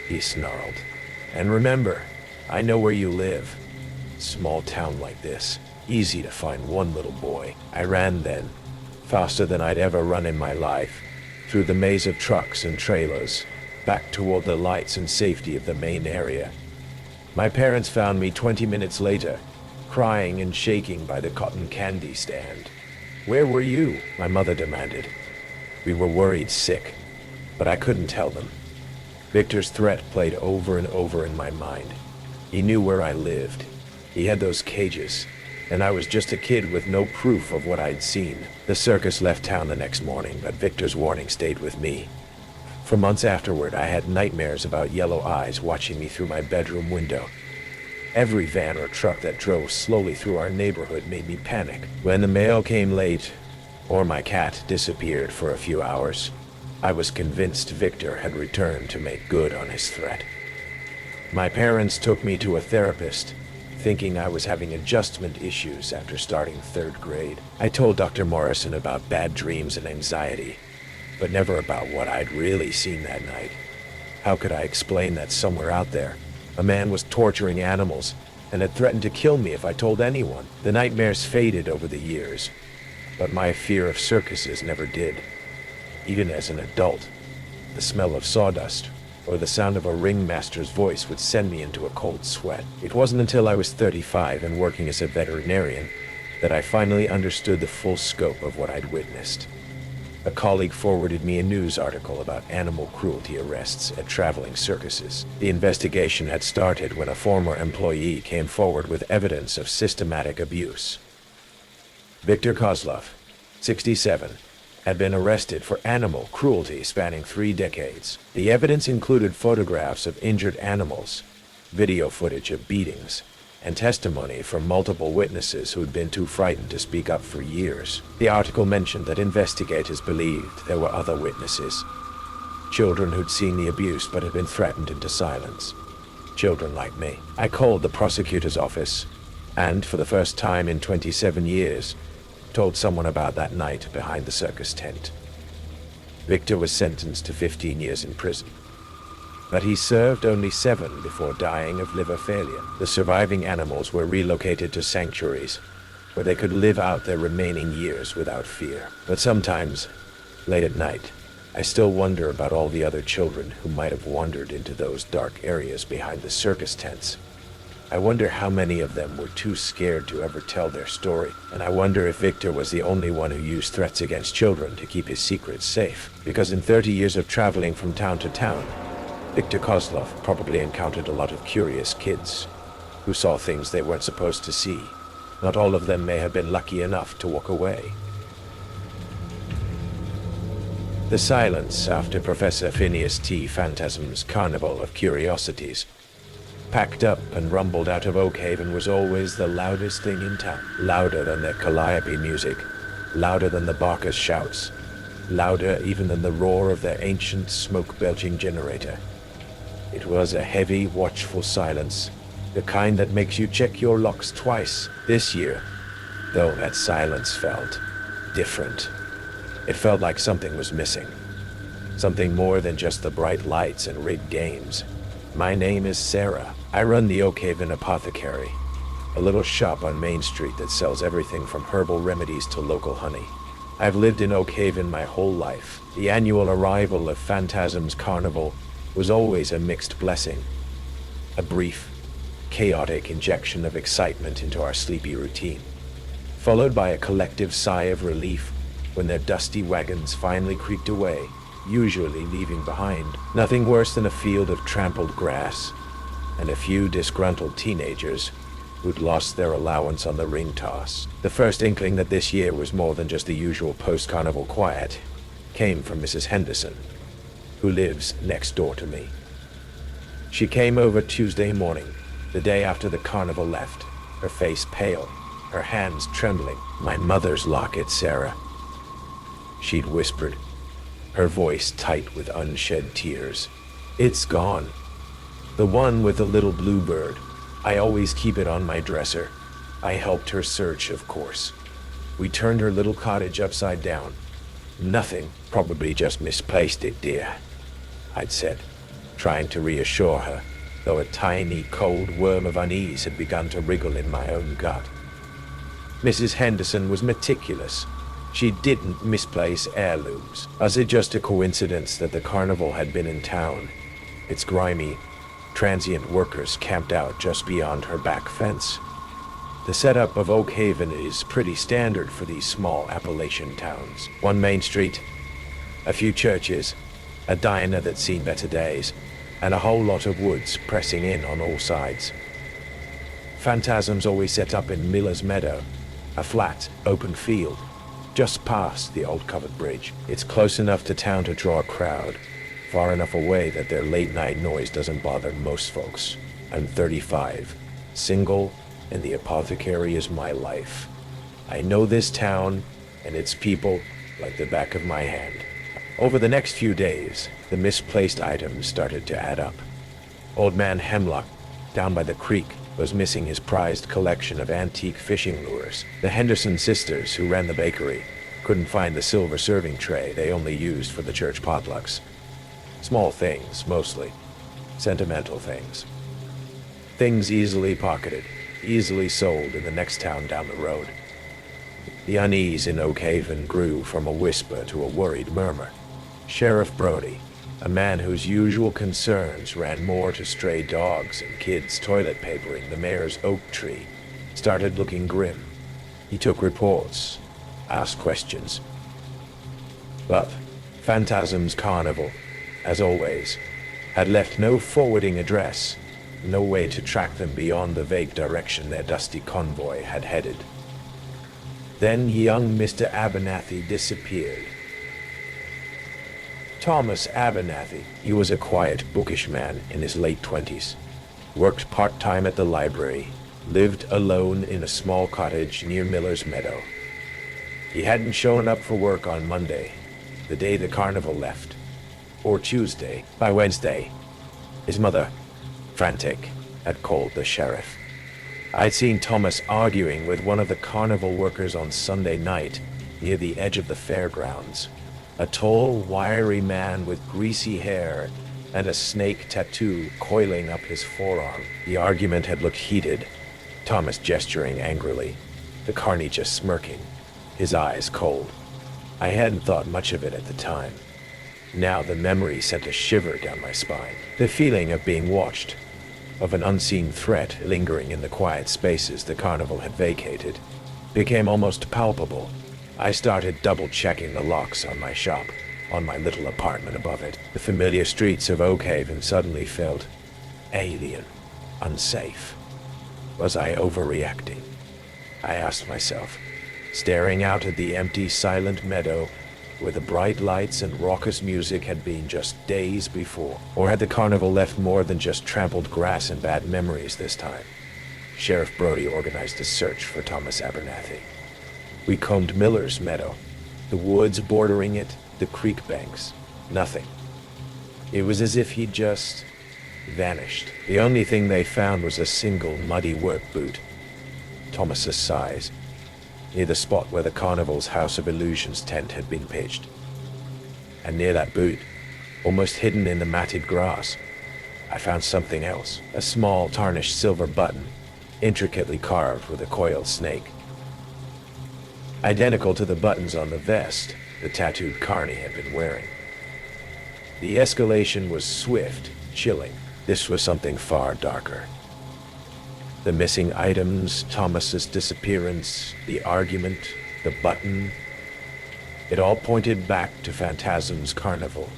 he snarled. "And remember, I know where you live. Small town like this, easy to find one little boy." I ran then, faster than I'd ever run in my life, through the maze of trucks and trailers, back toward the lights and safety of the main area. My parents found me 20 minutes later, crying and shaking by the cotton candy stand. "Where were you?" my mother demanded. We were worried sick, but I couldn't tell them. Victor's threat played over and over in my mind. He knew where I lived. He had those cages, and I was just a kid with no proof of what I'd seen. The circus left town the next morning, but Victor's warning stayed with me. For months afterward, I had nightmares about yellow eyes watching me through my bedroom window. Every van or truck that drove slowly through our neighborhood made me panic. When the mail came late, or my cat disappeared for a few hours, I was convinced Victor had returned to make good on his threat. My parents took me to a therapist, thinking I was having adjustment issues after starting 3rd grade. I told Dr. Morrison about bad dreams and anxiety, but never about what I'd really seen that night. How could I explain that somewhere out there, a man was torturing animals and had threatened to kill me if I told anyone? The nightmares faded over the years, but my fear of circuses never did. Even as an adult, the smell of sawdust or the sound of a ringmaster's voice would send me into a cold sweat. It wasn't until I was 35 and working as a veterinarian that I finally understood the full scope of what I'd witnessed. A colleague forwarded me a news article about animal cruelty arrests at traveling circuses. The investigation had started when a former employee came forward with evidence of systematic abuse. Victor Kozlov, 67, had been arrested for animal cruelty spanning 3 decades. The evidence included photographs of injured animals, video footage of beatings, and testimony from multiple witnesses who'd been too frightened to speak up for years. The article mentioned that investigators believed there were other witnesses, children who'd seen the abuse but had been threatened into silence. Children like me. I called the prosecutor's office, and for the first time in 27 years, told someone about that night behind the circus tent. Victor was sentenced to 15 years in prison, but he served only 7 before dying of liver failure. The surviving animals were relocated to sanctuaries where they could live out their remaining years without fear. But sometimes, late at night, I still wonder about all the other children who might have wandered into those dark areas behind the circus tents. I wonder how many of them were too scared to ever tell their story, and I wonder if Victor was the only one who used threats against children to keep his secrets safe. Because in 30 years of traveling from town to town, Victor Kozlov probably encountered a lot of curious kids who saw things they weren't supposed to see. Not all of them may have been lucky enough to walk away. The silence after Professor Phineas T. Phantasm's Carnival of Curiosities packed up and rumbled out of Oakhaven was always the loudest thing in town. Louder than their calliope music, louder than the Barker's shouts, louder even than the roar of their ancient smoke-belching generator. It was a heavy, watchful silence, the kind that makes you check your locks twice. This year, though, that silence felt different. It felt like something was missing. Something more than just the bright lights and rigged games. My name is Sarah. I run the Oakhaven Apothecary, a little shop on Main Street that sells everything from herbal remedies to local honey. I've lived in Oakhaven my whole life. The annual arrival of Phantasm's Carnival was always a mixed blessing. A brief, chaotic injection of excitement into our sleepy routine, followed by a collective sigh of relief when their dusty wagons finally creaked away, usually leaving behind nothing worse than a field of trampled grass and a few disgruntled teenagers who'd lost their allowance on the ring toss. The first inkling that this year was more than just the usual post-carnival quiet came from Mrs. Henderson, who lives next door to me. She came over Tuesday morning, the day after the carnival left, her face pale, her hands trembling. "My mother's locket, Sarah," she'd whispered, her voice tight with unshed tears. "It's gone. The one with the little blue bird. I always keep it on my dresser." I helped her search, of course. We turned her little cottage upside down. "Nothing, probably just misplaced it, dear," I'd said, trying to reassure her, though a tiny, cold worm of unease had begun to wriggle in my own gut. Mrs. Henderson was meticulous. She didn't misplace heirlooms. Was it just a coincidence that the carnival had been in town? Its grimy, transient workers camped out just beyond her back fence. The setup of Oakhaven is pretty standard for these small Appalachian towns. One main street, a few churches, a diner that's seen better days, and a whole lot of woods pressing in on all sides. Phantasm's always set up in Miller's Meadow, a flat, open field, just past the old covered bridge. It's close enough to town to draw a crowd, far enough away that their late-night noise doesn't bother most folks. I'm 35, single, and the apothecary is my life. I know this town and its people like the back of my hand. Over the next few days, the misplaced items started to add up. Old Man Hemlock, down by the creek, was missing his prized collection of antique fishing lures. The Henderson sisters, who ran the bakery, couldn't find the silver serving tray they only used for the church potlucks. Small things, mostly. Sentimental things. Things easily pocketed, easily sold in the next town down the road. The unease in Oakhaven grew from a whisper to a worried murmur. Sheriff Brody, a man whose usual concerns ran more to stray dogs and kids toilet papering the mayor's oak tree, started looking grim. He took reports, asked questions. But Phantasm's Carnival, as always, had left no forwarding address, no way to track them beyond the vague direction their dusty convoy had headed. Then young Mr. Abernathy disappeared. Thomas Abernathy. He was a quiet, bookish man in his late 20s, worked part-time at the library, lived alone in a small cottage near Miller's Meadow. He hadn't shown up for work on Monday, the day the carnival left, or Tuesday. By Wednesday, his mother, frantic, had called the sheriff. I'd seen Thomas arguing with one of the carnival workers on Sunday night near the edge of the fairgrounds. A tall, wiry man with greasy hair and a snake tattoo coiling up his forearm. The argument had looked heated, Thomas gesturing angrily, the carney just smirking, his eyes cold. I hadn't thought much of it at the time. Now the memory sent a shiver down my spine. The feeling of being watched, of an unseen threat lingering in the quiet spaces the carnival had vacated, became almost palpable. I started double-checking the locks on my shop, on my little apartment above it. The familiar streets of Oakhaven suddenly felt alien, unsafe. Was I overreacting? I asked myself, staring out at the empty, silent meadow where the bright lights and raucous music had been just days before. Or had the carnival left more than just trampled grass and bad memories this time? Sheriff Brody organized a search for Thomas Abernathy. We combed Miller's Meadow, the woods bordering it, the creek banks. Nothing. It was as if he'd just vanished. The only thing they found was a single muddy work boot, Thomas's size, near the spot where the carnival's House of Illusions tent had been pitched. And near that booth, almost hidden in the matted grass, I found something else, a small tarnished silver button, intricately carved with a coiled snake. Identical to the buttons on the vest the tattooed carny had been wearing. The escalation was swift, chilling. This was something far darker. The missing items, Thomas's disappearance, the argument, the button, it all pointed back to Phantasm's carnival.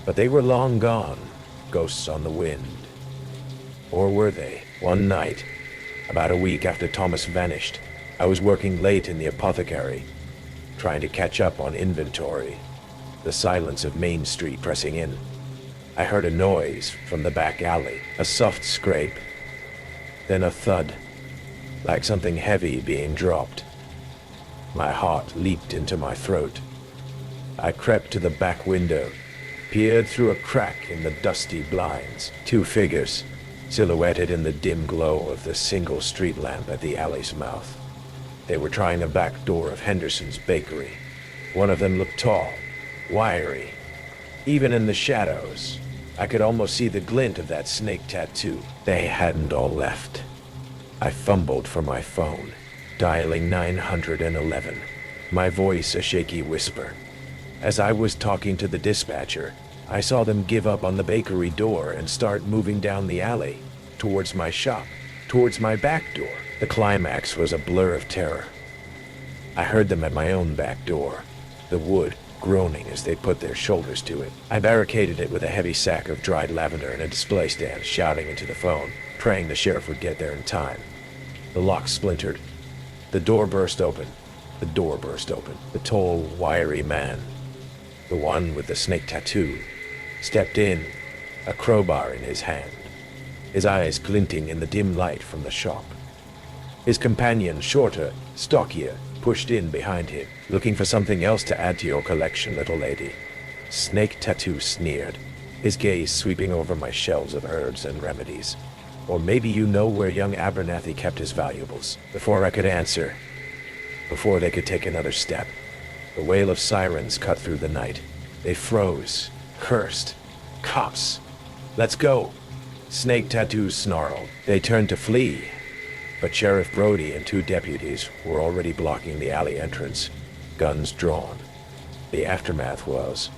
But they were long gone, ghosts on the wind. Or were they? One night, about a week after Thomas vanished, I was working late in the apothecary, trying to catch up on inventory, the silence of Main Street pressing in. I heard a noise from the back alley, a soft scrape, then a thud, like something heavy being dropped. My heart leaped into my throat. I crept to the back window, peered through a crack in the dusty blinds. Two figures, silhouetted in the dim glow of the single street lamp at the alley's mouth. They were trying the back door of Henderson's bakery. One of them looked tall, wiry. Even in the shadows, I could almost see the glint of that snake tattoo. They hadn't all left. I fumbled for my phone, dialing 911, my voice a shaky whisper. As I was talking to the dispatcher, I saw them give up on the bakery door and start moving down the alley, towards my shop, towards my back door. The climax was a blur of terror. I heard them at my own back door, the wood groaning as they put their shoulders to it. I barricaded it with a heavy sack of dried lavender and a display stand, shouting into the phone, praying the sheriff would get there in time. The lock splintered. The door burst open. The door burst open. The tall, wiry man, the one with the snake tattoo, stepped in, a crowbar in his hand, his eyes glinting in the dim light from the shop. His companion, shorter, stockier, pushed in behind him. Looking for something else to add to your collection, little lady. Snake tattoo sneered, his gaze sweeping over my shelves of herbs and remedies. Or maybe you know where young Abernathy kept his valuables. Before I could answer, before they could take another step, the wail of sirens cut through the night. They froze, cursed. Cops! Let's go! Snake tattoo snarled. They turned to flee, but Sheriff Brody and two deputies were already blocking the alley entrance, guns drawn. The aftermath was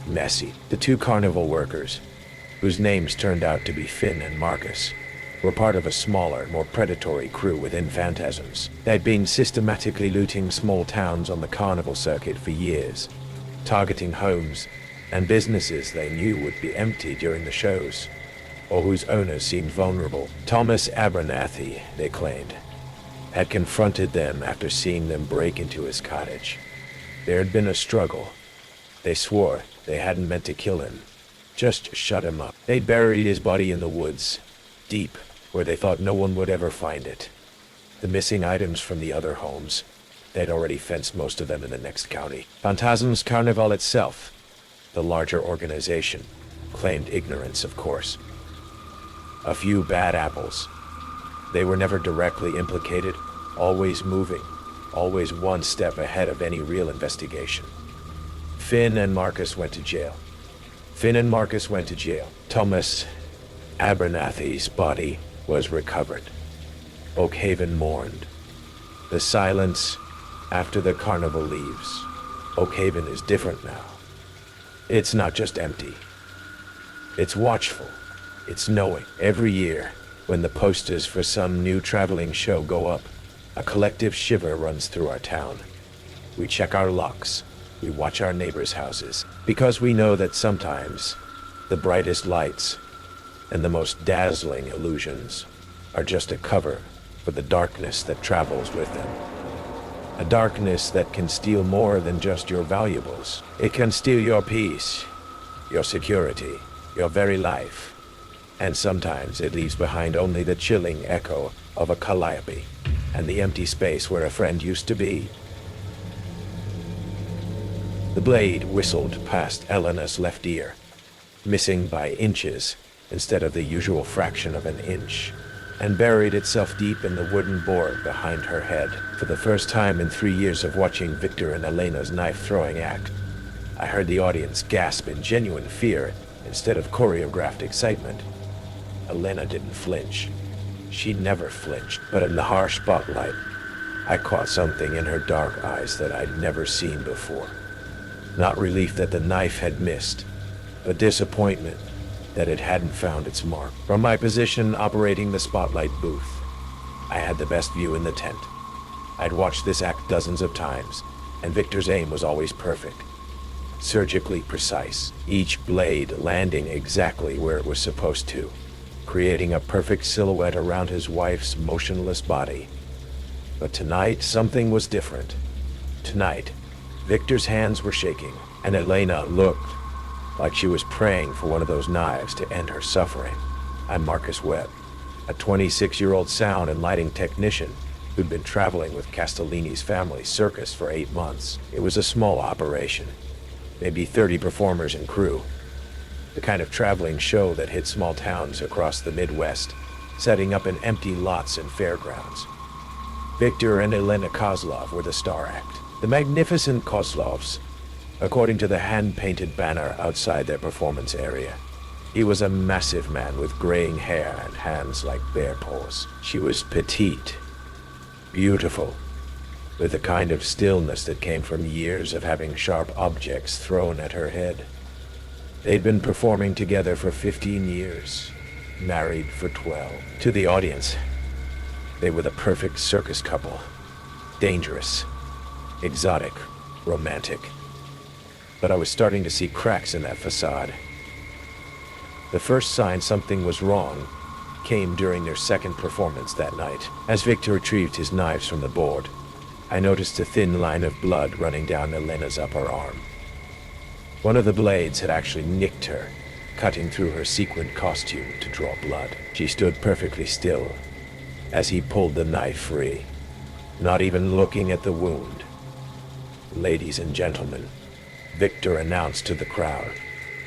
messy. The two carnival workers, whose names turned out to be Finn and Marcus, were part of a smaller, more predatory crew within Phantasms. They'd been systematically looting small towns on the carnival circuit for years, targeting homes and businesses they knew would be empty during the shows, or whose owners seemed vulnerable. Thomas Abernathy, they claimed, had confronted them after seeing them break into his cottage. There had been a struggle. They swore they hadn't meant to kill him, just shut him up. They'd buried his body in the woods, deep, where they thought no one would ever find it. The missing items from the other homes, they'd already fenced most of them in the next county. Phantasm's Carnival itself, the larger organization, claimed ignorance, of course. A few bad apples. They were never directly implicated, always moving, always one step ahead of any real investigation. Finn and Marcus went to jail. Thomas Abernathy's body was recovered. Oakhaven mourned. The silence after the carnival leaves. Oakhaven is different now. It's not just empty. It's watchful. It's knowing. Every year, when the posters for some new traveling show go up, a collective shiver runs through our town. We check our locks. We watch our neighbors' houses, because we know that sometimes the brightest lights and the most dazzling illusions are just a cover for the darkness that travels with them. A darkness that can steal more than just your valuables. It can steal your peace, your security, your very life. And sometimes it leaves behind only the chilling echo of a calliope and the empty space where a friend used to be. The blade whistled past Elena's left ear, missing by inches instead of the usual fraction of an inch. and buried itself deep in the wooden board behind her head. For the first time in 3 years of watching Victor and Elena's knife-throwing act, I heard the audience gasp in genuine fear instead of choreographed excitement. Elena didn't flinch. She never flinched, but in the harsh spotlight, I caught something in her dark eyes that I'd never seen before. Not relief that the knife had missed, but disappointment that it hadn't found its mark. From my position operating the spotlight booth, I had the best view in the tent. I'd watched this act dozens of times, and Victor's aim was always perfect. Surgically precise, each blade landing exactly where it was supposed to, creating a perfect silhouette around his wife's motionless body. But tonight, something was different. Tonight, Victor's hands were shaking, and Elena looked like she was praying for one of those knives to end her suffering. I'm Marcus Webb, a 26-year-old sound and lighting technician who'd been traveling with Castellini's family circus for 8 months. It was a small operation, maybe 30 performers and crew. The kind of traveling show that hit small towns across the Midwest, setting up in empty lots and fairgrounds. Victor and Elena Kozlov were the star act. The magnificent Kozlovs, according to the hand-painted banner outside their performance area. He was a massive man with graying hair and hands like bear paws. She was petite, beautiful, with a kind of stillness that came from years of having sharp objects thrown at her head. They'd been performing together for 15 years, married for 12. To the audience, they were the perfect circus couple. Dangerous, exotic, romantic. But I was starting to see cracks in that facade. The first sign something was wrong came during their second performance that night. As Victor retrieved his knives from the board, I noticed a thin line of blood running down Elena's upper arm. One of the blades had actually nicked her, cutting through her sequined costume to draw blood. She stood perfectly still as he pulled the knife free, not even looking at the wound. "Ladies and gentlemen," Victor announced to the crowd,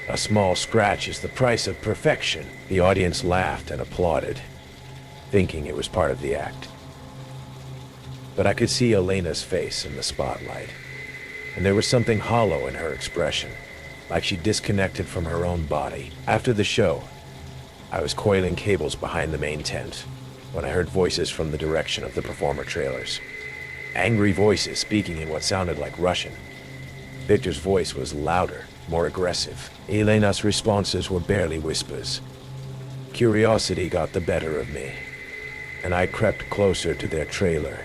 "a small scratch is the price of perfection." The audience laughed and applauded, thinking it was part of the act. But I could see Elena's face in the spotlight, and there was something hollow in her expression, like she disconnected from her own body. After the show, I was coiling cables behind the main tent when I heard voices from the direction of the performer trailers. Angry voices speaking in what sounded like Russian. Victor's voice was louder, more aggressive. Elena's responses were barely whispers. Curiosity got the better of me, and I crept closer to their trailer,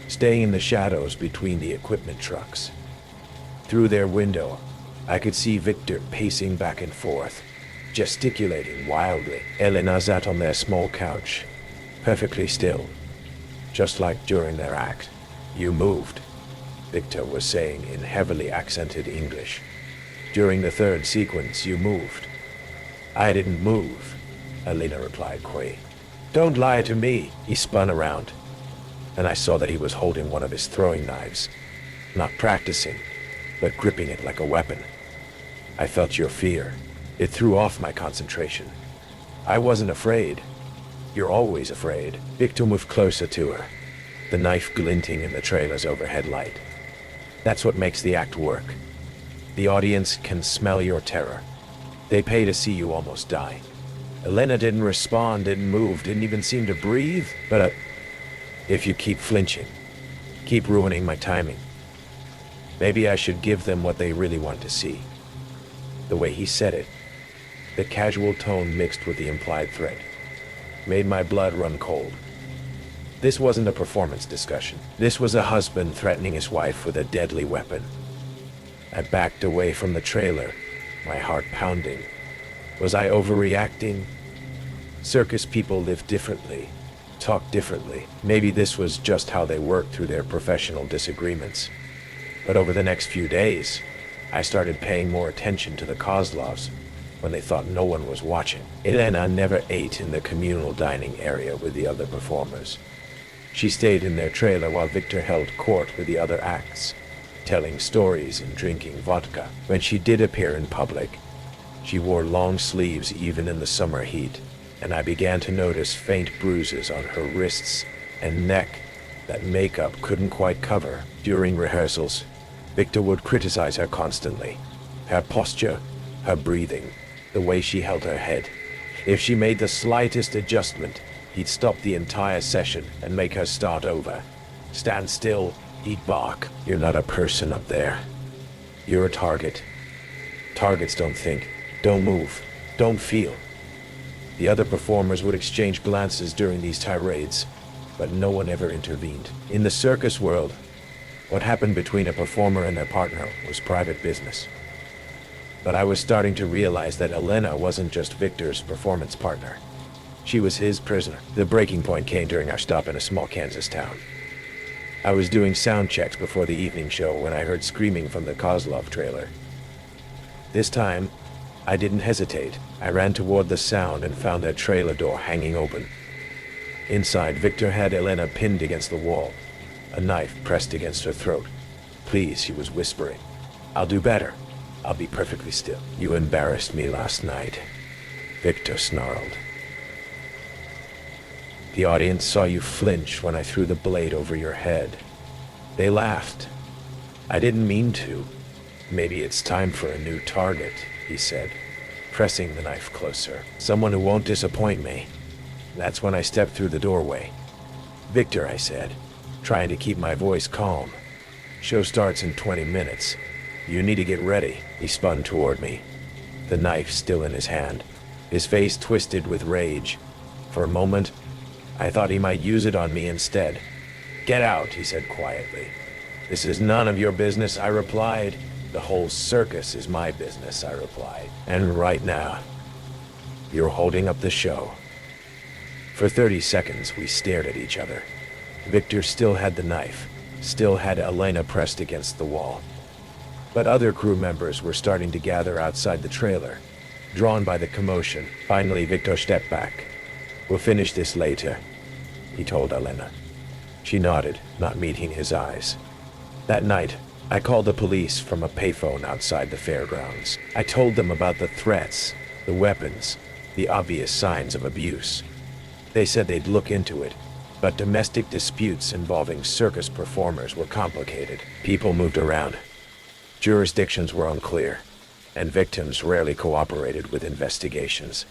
staying in the shadows between the equipment trucks. Through their window, I could see Victor pacing back and forth, gesticulating wildly. Elena sat on their small couch, perfectly still, just like during their act. "You moved," Victor was saying in heavily accented English. "During the third sequence, you moved." "I didn't move," Elena replied quietly. "Don't lie to me." He spun around, and I saw that he was holding one of his throwing knives, not practicing, but gripping it like a weapon. I felt your fear. It threw off my concentration. "I wasn't afraid. You're always afraid." Victor moved closer to her, the knife glinting in the trailer's overhead light. "That's what makes the act work. The audience can smell your terror. They pay to see you almost die." Elena didn't respond, didn't move, didn't even seem to breathe. But if you keep flinching, keep ruining my timing, maybe I should give them what they really want to see. The way he said it, the casual tone mixed with the implied threat, made my blood run cold. This wasn't a performance discussion. This was a husband threatening his wife with a deadly weapon. I backed away from the trailer, my heart pounding. Was I overreacting? Circus people live differently, talk differently. Maybe this was just how they worked through their professional disagreements. But over the next few days, I started paying more attention to the Kozlovs when they thought no one was watching. Elena never ate in the communal dining area with the other performers. She stayed in their trailer while Victor held court with the other acts, telling stories and drinking vodka. When she did appear in public, she wore long sleeves even in the summer heat, and I began to notice faint bruises on her wrists and neck that makeup couldn't quite cover. During rehearsals, Victor would criticize her constantly. Her posture, her breathing, the way she held her head. If she made the slightest adjustment, he'd stop the entire session and make her start over. Stand still, he'd bark. You're not a person up there. You're a target. Targets don't think, don't move, don't feel. The other performers would exchange glances during these tirades, but no one ever intervened. In the circus world, what happened between a performer and their partner was private business. But I was starting to realize that Elena wasn't just Victor's performance partner. She was his prisoner. The breaking point came during our stop in a small Kansas town. I was doing sound checks before the evening show when I heard screaming from the Kozlov trailer. This time, I didn't hesitate. I ran toward the sound and found their trailer door hanging open. Inside, Victor had Elena pinned against the wall, a knife pressed against her throat. "Please," she was whispering. "I'll do better. I'll be perfectly still." "You embarrassed me last night," Victor snarled. "The audience saw you flinch when I threw the blade over your head. They laughed. I didn't mean to. Maybe it's time for a new target," he said, pressing the knife closer. "Someone who won't disappoint me." That's when I stepped through the doorway. "Victor," I said, trying to keep my voice calm. "Show starts in 20 minutes. You need to get ready." He spun toward me, the knife still in his hand, his face twisted with rage. For a moment, I thought he might use it on me instead. "Get out," he said quietly. "This is none of your business," I replied. "The whole circus is my business," I replied. "And right now, you're holding up the show." For 30 seconds, we stared at each other. Victor still had the knife, still had Elena pressed against the wall. But other crew members were starting to gather outside the trailer, drawn by the commotion. Finally, Victor stepped back. "We'll finish this later," he told Elena. She nodded, not meeting his eyes. That night, I called the police from a payphone outside the fairgrounds. I told them about the threats, the weapons, the obvious signs of abuse. They said they'd look into it, but domestic disputes involving circus performers were complicated. People moved around. Jurisdictions were unclear, and victims rarely cooperated with investigations.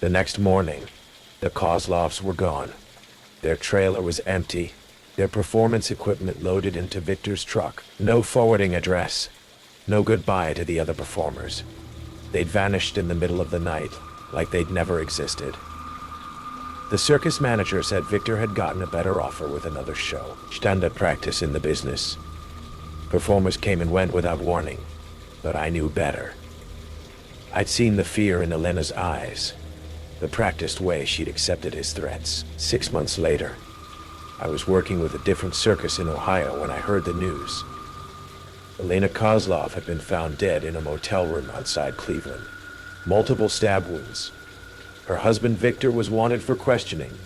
The next morning, the Kozlovs were gone. Their trailer was empty, their performance equipment loaded into Victor's truck. No forwarding address, no goodbye to the other performers. They'd vanished in the middle of the night, like they'd never existed. The circus manager said Victor had gotten a better offer with another show. Standard practice in the business. Performers came and went without warning, but I knew better. I'd seen the fear in Elena's eyes, the practiced way she'd accepted his threats. 6 months later, I was working with a different circus in Ohio when I heard the news. Elena Kozlov had been found dead in a motel room outside Cleveland. Multiple stab wounds. Her husband Victor was wanted for questioning,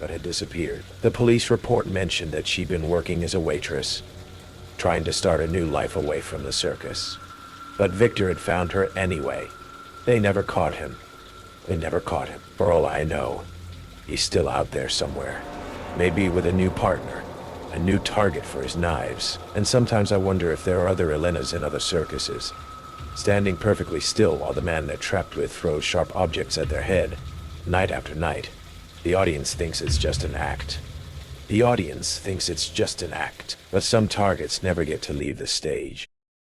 but had disappeared. The police report mentioned that she'd been working as a waitress, trying to start a new life away from the circus. But Victor had found her anyway. They never caught him. For all I know, he's still out there somewhere. Maybe with a new partner, a new target for his knives. And sometimes I wonder if there are other Elenas in other circuses, standing perfectly still while the man they're trapped with throws sharp objects at their head, night after night. The audience thinks it's just an act. But some targets never get to leave the stage.